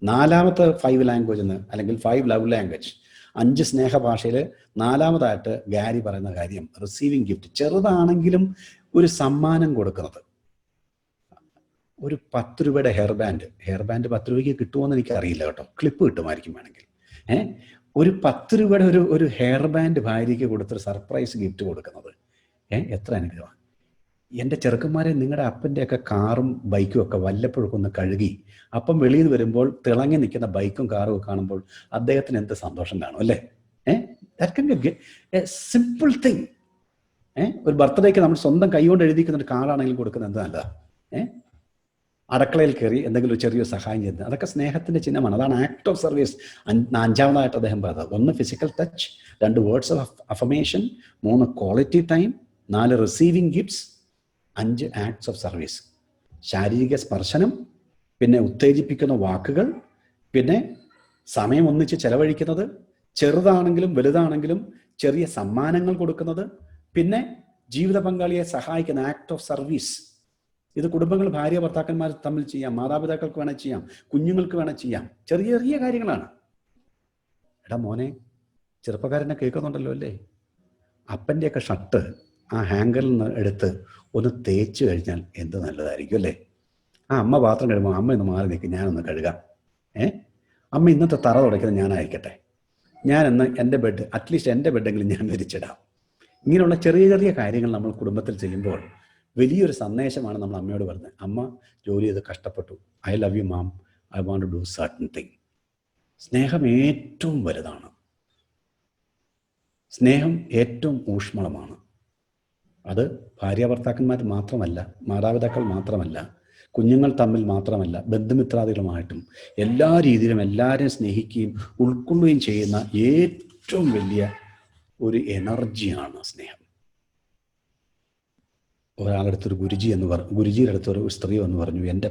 4-ാമത്തെ 5 ലാംഗ്വേജ് എന്ന്, അല്ലെങ്കിൽ 5 ലവ് ലാംഗ്വേജ്, 5 സ്നേഹഭാഷയിൽ 4-ാമതായിട്ട് ഗാരി പറയുന്ന കാര്യം റിസീവിങ് ഗിഫ്റ്റ്. ചെറുതാണെങ്കിലും ഒരു സമ്മാനം കൊടുക്കുന്നത്. ഒരു 10 രൂപയുടെ ഹെയർ ബാൻഡ് 10 രൂപയ്ക്ക് കിട്ടുമോയെന്ന് എനിക്ക് അറിയില്ല കേട്ടോ, ക്ലിപ്പ് കിട്ടുമായിരിക്കും വേണമെങ്കിൽ. ഒരു 10 രൂപയുടെ ഒരു ഹെയർ ബാൻഡ് ഭാര്യയ്ക്ക് കൊടുത്തൊരു സർപ്രൈസ് ഗിഫ്റ്റ് കൊടുക്കുന്നത് എത്ര അനുഗ്രഹമാണ്. എൻ്റെ ചെറുക്കന്മാരെ, നിങ്ങളുടെ അപ്പൻ്റെയൊക്കെ കാറും ബൈക്കും ഒക്കെ വല്ലപ്പോഴൊക്കെ ഒന്ന് കഴുകി അപ്പം വെളിയിൽ നിന്ന് വരുമ്പോൾ തിളങ്ങി നിൽക്കുന്ന ബൈക്കും കാറും ഒക്കെ കാണുമ്പോൾ അദ്ദേഹത്തിന് എന്ത് സന്തോഷം കാണും, അല്ലേ? That can B A simple thing. ഒരു ബർത്ത്ഡേക്ക് നമ്മൾ സ്വന്തം കൈകൊണ്ട് എഴുതിക്കുന്ന ഒരു കാർഡാണെങ്കിലും കൊടുക്കുന്നത് എന്ത് നല്ലതാ. അടുക്കളയിൽ കയറി എന്തെങ്കിലും ഒരു ചെറിയൊരു സഹായം ചെയ്യുന്നത്, അതൊക്കെ സ്നേഹത്തിന്റെ ചിഹ്നമാണ്. അതാണ് ആക്ട് ഓഫ് സർവീസ്. 5-ാമതായിട്ട് അദ്ദേഹം പറഞ്ഞത് 1 physical touch, 2 words of affirmation, 3 quality time, 4 receiving gifts, 5 acts of service. ശാരീരിക സ്പർശനം, പിന്നെ ഉത്തേജിപ്പിക്കുന്ന വാക്കുകൾ, പിന്നെ സമയം ഒന്നിച്ച് ചെലവഴിക്കുന്നത്, ചെറുതാണെങ്കിലും വലുതാണെങ്കിലും ചെറിയ സമ്മാനങ്ങൾ കൊടുക്കുന്നത്, പിന്നെ ജീവിത പങ്കാളിയെ സഹായിക്കുന്ന ആക്ട് ഓഫ് സർവീസ്. ഇത് കുടുംബങ്ങൾ, ഭാര്യ ഭർത്താക്കന്മാർ തമ്മിൽ ചെയ്യാം, മാതാപിതാക്കൾക്ക് വേണേൽ ചെയ്യാം, കുഞ്ഞുങ്ങൾക്ക് വേണേൽ ചെയ്യാം. ചെറിയ ചെറിയ കാര്യങ്ങളാണ്. എടാ മോനെ, ചെറുപ്പക്കാരനെ കേൾക്കുന്നുണ്ടല്ലോ അല്ലേ? അപ്പൻ്റെയൊക്കെ ഷർട്ട് ആ ഹാങ്കറിൽ നിന്ന് എടുത്ത് ഒന്ന് തേച്ച് കഴിഞ്ഞാൽ എന്ത് നല്ലതായിരിക്കും, അല്ലേ? അമ്മ പാത്രം കഴുകുമ്പോൾ അമ്മ ഇന്ന് മാറി നിൽക്കും, ഞാനൊന്ന് കഴുകാം. അമ്മ ഇന്നത്തെ തറ തുടയ്ക്കുന്നത് ഞാനായിരിക്കട്ടെ, ഞാനെന്ന് എൻ്റെ ബെഡ്, അറ്റ്ലീസ്റ്റ് എൻ്റെ ബെഡെങ്കിലും ഞാൻ വിരിച്ചിടാം. ഇങ്ങനെയുള്ള ചെറിയ ചെറിയ കാര്യങ്ങൾ നമ്മൾ കുടുംബത്തിൽ ചെയ്യുമ്പോൾ വലിയൊരു സന്ദേശമാണ് നമ്മൾ അമ്മയോട് പറഞ്ഞത്. അമ്മ ജോലി ചെയ്ത് കഷ്ടപ്പെട്ടു, I love you mom, I want to do certain thing. സ്നേഹം ഏറ്റവും വലുതാണ്. സ്നേഹം ഏറ്റവും ഊഷ്മളമാണ്. അത് ഭാര്യ ഭർത്താക്കന്മാർ മാത്രമല്ല, മാതാപിതാക്കൾ മാത്രമല്ല, കുഞ്ഞുങ്ങൾ തമ്മിൽ മാത്രമല്ല, ബന്ധുമിത്രാദികളുമായിട്ടും എല്ലാ രീതിയിലും എല്ലാവരെയും സ്നേഹിക്കുകയും ഉൾക്കൊള്ളുകയും ചെയ്യുന്ന ഏറ്റവും വലിയ ഒരു എനർജിയാണ് സ്നേഹം. ഒരാളടുത്തൊരു ഗുരുജിയുടെ അടുത്തൊരു സ്ത്രീ എന്ന് പറഞ്ഞു, എൻ്റെ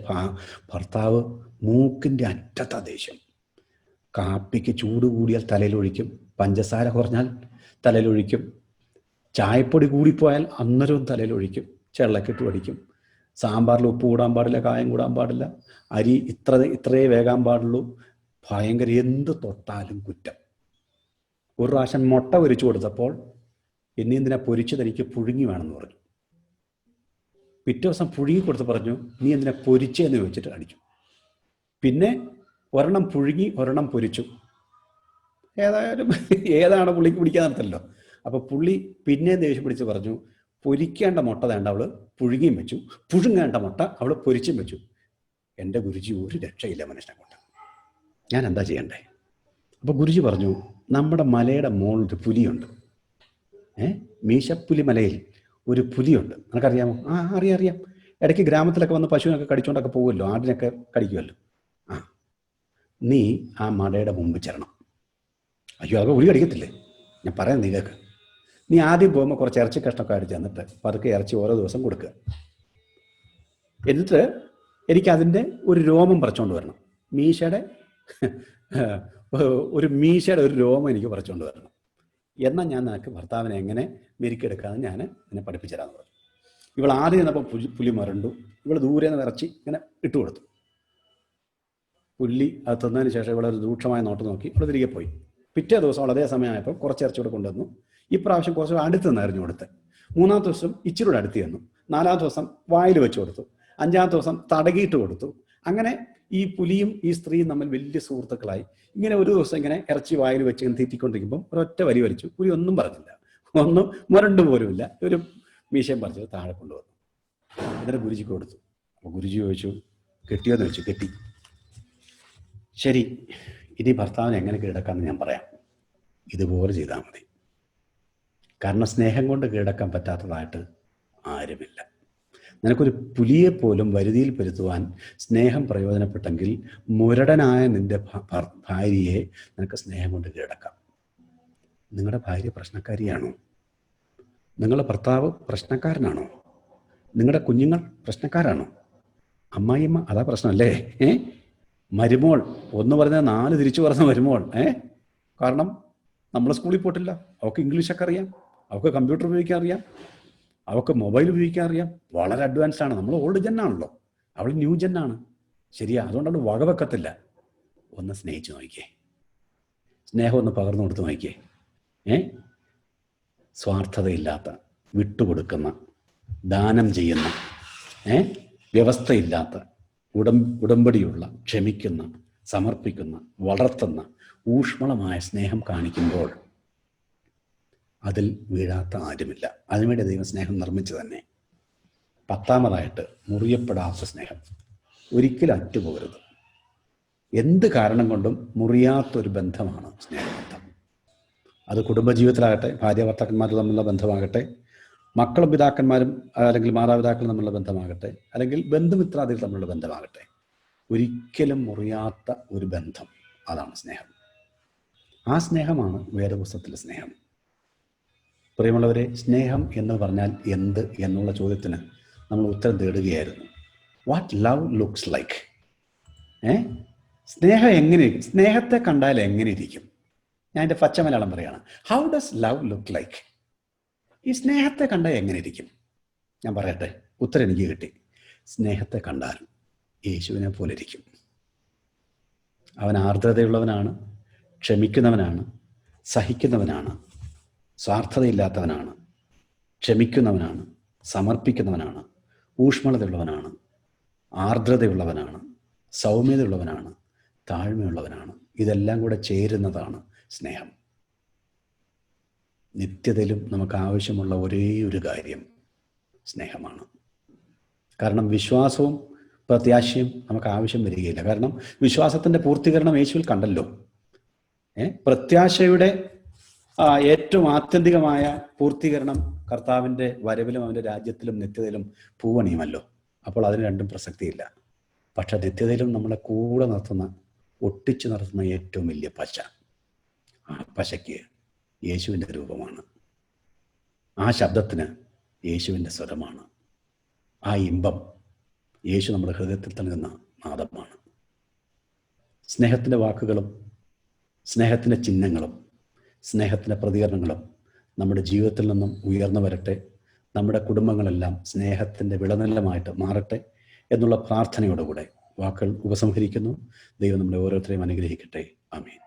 ഭർത്താവ് മൂക്കിൻ്റെ അറ്റത്ത ദേഷ്യം, കാപ്പിക്ക് ചൂട് കൂടിയാൽ തലയിലൊഴിക്കും, പഞ്ചസാര കുറഞ്ഞാൽ തലയിലൊഴിക്കും, ചായപ്പൊടി കൂടിപ്പോയാൽ അന്നേരവും തലയിലൊഴിക്കും, ചെള്ളക്കെട്ട് പഠിക്കും, സാമ്പാറിൽ ഉപ്പ് കൂടാൻ പാടില്ല, കായം കൂടാൻ പാടില്ല, അരി ഇത്രയേ വേകാൻ പാടുള്ളൂ, ഭയങ്കര എന്ത് തൊട്ടാലും കുറ്റം. ഒരു പ്രാവശ്യം മുട്ട പൊരിച്ചു കൊടുത്തപ്പോൾ ഇനി എന്തിനാ പൊരിച്ചത്, എനിക്ക് പുഴുങ്ങി വേണമെന്ന് പറഞ്ഞു. പിറ്റേ ദിവസം പുഴുങ്ങി കൊടുത്ത് പറഞ്ഞു, നീ എന്തിനാ പൊരിച്ചെന്ന് ചോദിച്ചിട്ട് അടിച്ചു. പിന്നെ ഒരെണ്ണം പുഴുങ്ങി ഒരെണ്ണം പൊരിച്ചു. ഏതായാലും ഏതാണ് പുള്ളിക്ക് പിടിക്കാൻ നിർത്തല്ലോ. അപ്പോൾ പുള്ളി പിന്നെയും ദേഷ്യം പിടിച്ച് പറഞ്ഞു, പൊരിക്കേണ്ട മുട്ട വേണ്ട അവള് പുഴുങ്ങിയും വെച്ചു, പുഴുങ്ങേണ്ട മുട്ട അവള് പൊരിച്ചും വെച്ചു. എൻ്റെ ഗുരുജി ഒരു രക്ഷയില്ല മനുഷ്യനെ കൊണ്ട്. ഞാൻ എന്താ ചെയ്യണ്ടേ? അപ്പോൾ ഗുരുജി പറഞ്ഞു, നമ്മുടെ മലയുടെ മുകളിൽ പുലിയുണ്ട്. മീശപ്പുലി മലയിൽ ഒരു പുലിയുണ്ട്. നിനക്കറിയാമോ? ആ, അറിയാം. ഇടയ്ക്ക് ഗ്രാമത്തിലൊക്കെ വന്ന് പശുവിനൊക്കെ കടിച്ചുകൊണ്ടൊക്കെ പോകുമല്ലോ, ആടിനൊക്കെ കടിക്കുമല്ലോ. ആ, നീ ആ മലയുടെ മുമ്പ് ചെല്ലണം. അയ്യോ, അതൊക്കെ പുലി കടിക്കത്തില്ലേ? ഞാൻ പറയാം, നീ കേൾക്ക്. നീ ആദ്യം പോകുമ്പോൾ കുറച്ച് ഇറച്ചി കഷ്ണമൊക്കെ അടിച്ച് തന്നിട്ട് പതുക്കെ ഇറച്ചി ഓരോ ദിവസം കൊടുക്കുക. എന്നിട്ട് എനിക്കതിൻ്റെ ഒരു രോമം പറിച്ചുകൊണ്ട് വരണം. മീശയുടെ ഒരു രോമം എനിക്ക് പറിച്ചുകൊണ്ട് വരണം. എന്നാൽ ഞാൻ നിനക്ക് ഭർത്താവിനെ എങ്ങനെ മെരുക്കിയെടുക്കാമെന്ന് ഞാൻ നിന്നെ പഠിപ്പിച്ചു തരാമെന്ന് പറഞ്ഞു. ഇവൾ ആദ്യം ചെന്നപ്പോൾ പുലി മരണ്ടു. ഇവൾ ദൂരെ നിന്ന് ഇറച്ചി ഇങ്ങനെ ഇട്ട് കൊടുത്തു. പുലി അത് തിന്നതിന് ശേഷം ഇവിടെ ഒരു രൂക്ഷമായ നോട്ട് നോക്കി ഇവിടെ തിരികെ പോയി. പിറ്റേ ദിവസം അവൾ അതേ സമയമായപ്പോൾ കുറച്ച് ഇറച്ചി കൂടെ കൊണ്ടുവന്നു. ഇപ്രാവശ്യം കുറച്ച് അടുത്ത് നിന്ന് എറിഞ്ഞു കൊടുത്ത്. മൂന്നാമത്തെ ദിവസം ഇച്ചിരി കൂടെ അടുത്ത് ചെന്നു. നാലാമത്തെ ദിവസം വായിൽ വെച്ച് കൊടുത്തു. അഞ്ചാമത്തെ ദിവസം തടകിയിട്ട് കൊടുത്തു. അങ്ങനെ ഈ പുലിയും ഈ സ്ത്രീയും തമ്മിൽ വലിയ സുഹൃത്തുക്കളായി. ഇങ്ങനെ ഒരു ദിവസം ഇങ്ങനെ ഇറച്ചി വായിൽ വെച്ച് ഇങ്ങനെ തീറ്റിക്കൊണ്ടിരിക്കുമ്പോൾ ഒരൊറ്റ വലി വലിച്ചു. പുലി ഒന്നും പറഞ്ഞില്ല, ഒന്നും മുരണ്ടു പോലുമില്ല. ഒരു മീശയും പറിച്ചത് താഴെ കൊണ്ടുവന്നു. എന്നിട്ട് ഗുരുജിക്ക് കൊടുത്തു. അപ്പോൾ ഗുരുജി ചോദിച്ചു, കെട്ടിയോന്ന് ചോദിച്ചു. കെട്ടി. ശരി, ഇനി ഭർത്താവിനെ എങ്ങനെ കീഴടക്കാമെന്ന് ഞാൻ പറയാം. ഇതുപോലെ ചെയ്താൽ മതി. കാരണം സ്നേഹം കൊണ്ട് കീഴടക്കാൻ പറ്റാത്തതായിട്ട് ആരുമില്ല. നിനക്കൊരു പുലിയെ പോലും വരുതിയിൽ പെരുത്തുവാൻ സ്നേഹം പ്രയോജനപ്പെട്ടെങ്കിൽ മുരടനായ നിന്റെ ഭാര്യയെ നിനക്ക് സ്നേഹം കൊണ്ട് കീഴടക്കാം. നിങ്ങളുടെ ഭാര്യ പ്രശ്നക്കാരിയാണോ? നിങ്ങളുടെ ഭർത്താവ് പ്രശ്നക്കാരനാണോ? നിങ്ങളുടെ കുഞ്ഞുങ്ങൾ പ്രശ്നക്കാരാണോ? അമ്മായിയമ്മ അതാ പ്രശ്നമല്ലേ? മരുമോൾ ഒന്ന് പറഞ്ഞാൽ 4 തിരിച്ചു പറഞ്ഞ മരുമോൾ. കാരണം നമ്മൾ സ്കൂളിൽ പോയിട്ടില്ല. അവൾക്ക് ഇംഗ്ലീഷൊക്കെ അറിയാം, അവൾക്ക് കമ്പ്യൂട്ടർ ഉപയോഗിക്കാൻ അറിയാം, അവൾക്ക് മൊബൈൽ ഉപയോഗിക്കാൻ അറിയാം. വളരെ അഡ്വാൻസ്ഡ് ആണ്. നമ്മൾ ഓൾഡ് ജെന്നാണല്ലോ, അവൾ ന്യൂ ജെന്നാണ്. ശരിയാ, അതുകൊണ്ടാണ് വകവെക്കത്തില്ല. ഒന്ന് സ്നേഹിച്ച് നോക്കിയേ, സ്നേഹം ഒന്ന് പകർന്നു കൊടുത്ത് നോക്കിയേ. സ്വാർത്ഥതയില്ലാത്ത, വിട്ടുകൊടുക്കുന്ന, ദാനം ചെയ്യുന്ന, വ്യവസ്ഥയില്ലാത്ത, ഉടമ്പടിയുള്ള, ക്ഷമിക്കുന്ന, സമർപ്പിക്കുന്ന, വളർത്തുന്ന ഊഷ്മളമായ സ്നേഹം കാണിക്കുമ്പോൾ അതിൽ വീഴാത്ത ആരുമില്ല. അതിനുവേണ്ടി ദൈവം സ്നേഹം നിർമ്മിച്ചു തന്നെ. 10ാമതായിട്ട്, മുറിയപ്പെടാത്ത സ്നേഹം. ഒരിക്കലും അറ്റുപോകരുത്. എന്ത് കാരണം കൊണ്ടും മുറിയാത്തൊരു ബന്ധമാണ് സ്നേഹബന്ധം. അത് കുടുംബജീവിതത്തിലാകട്ടെ, ഭാര്യ ഭർത്താക്കന്മാർ തമ്മിലുള്ള ബന്ധമാകട്ടെ, മക്കളും പിതാക്കന്മാരും അല്ലെങ്കിൽ മാതാപിതാക്കളും തമ്മിലുള്ള ബന്ധമാകട്ടെ, അല്ലെങ്കിൽ ബന്ധുമിത്രാദികൾ തമ്മിലുള്ള ബന്ധമാകട്ടെ, ഒരിക്കലും മുറിയാത്ത ഒരു ബന്ധം, അതാണ് സ്നേഹം. ആ സ്നേഹമാണ് വേദപുസ്തകത്തിലെ സ്നേഹം. പ്രിയമുള്ളവരെ, സ്നേഹം എന്ന് പറഞ്ഞാൽ എന്ത് എന്നുള്ള ചോദ്യത്തിന് നമ്മൾ ഉത്തരം തേടുകയായിരുന്നു. What love looks like? സ്നേഹം എങ്ങനെ, സ്നേഹത്തെ കണ്ടാൽ എങ്ങനെ ഇരിക്കും? ഞാൻ എൻ്റെ പച്ച മലയാളം പറയുകയാണ്. How does love look like? ഈ സ്നേഹത്തെ കണ്ടാൽ എങ്ങനെ ഇരിക്കും? ഞാൻ പറയട്ടെ, ഉത്തരം എനിക്ക് കിട്ടി. സ്നേഹത്തെ കണ്ടാൽ യേശുവിനെ പോലെ ഇരിക്കും. അവൻ ആർദ്രതയുള്ളവനാണ്, ക്ഷമിക്കുന്നവനാണ്, സഹിക്കുന്നവനാണ്, സ്വാർത്ഥതയില്ലാത്തവനാണ്, ക്ഷമിക്കുന്നവനാണ്, സമർപ്പിക്കുന്നവനാണ്, ഊഷ്മളതയുള്ളവനാണ്, ആർദ്രതയുള്ളവനാണ്, സൗമ്യതയുള്ളവനാണ്, താഴ്മയുള്ളവനാണ്. ഇതെല്ലാം കൂടെ ചേരുന്നതാണ് സ്നേഹം. നിത്യതയിലും നമുക്ക് ആവശ്യമുള്ള ഒരേ ഒരു കാര്യം സ്നേഹമാണ്. കാരണം വിശ്വാസവും പ്രത്യാശയും നമുക്ക് ആവശ്യം വരികയില്ല. കാരണം വിശ്വാസത്തിൻ്റെ പൂർത്തീകരണം യേശുവിൽ കണ്ടല്ലോ. പ്രത്യാശയുടെ ഏറ്റവും ആത്യന്തികമായ പൂർത്തീകരണം കർത്താവിൻ്റെ വരവിലും അവൻ്റെ രാജ്യത്തിലും നിത്യതയിലും പൂവണിയുമല്ലോ. അപ്പോൾ അതിന് രണ്ടും പ്രസക്തിയില്ല. പക്ഷെ നിത്യതയിലും നമ്മളെ കൂടെ നിർത്തുന്ന, ഒട്ടിച്ചു നിർത്തുന്ന ഏറ്റവും വലിയ പശ, ആ പശയ്ക്ക് യേശുവിൻ്റെ രൂപമാണ്. ആ ശബ്ദത്തിന് യേശുവിൻ്റെ സ്വരമാണ്. ആ ഇമ്പം യേശു നമ്മുടെ ഹൃദയത്തിൽ നൽകുന്ന നാദമാണ്. സ്നേഹത്തിൻ്റെ വാക്കുകളും സ്നേഹത്തിൻ്റെ ചിഹ്നങ്ങളും സ്നേഹത്തിൻ്റെ പ്രതികരണങ്ങളും നമ്മുടെ ജീവിതത്തിൽ നിന്നും ഉയർന്നു വരട്ടെ. നമ്മുടെ കുടുംബങ്ങളെല്ലാം സ്നേഹത്തിൻ്റെ വിളനിലമായിട്ട് മാറട്ടെ എന്നുള്ള പ്രാർത്ഥനയോടുകൂടെ വാക്കുകൾ ഉപസംഹരിക്കുന്നു. ദൈവം നമ്മളെ ഓരോരുത്തരെയും അനുഗ്രഹിക്കട്ടെ. ആമേൻ.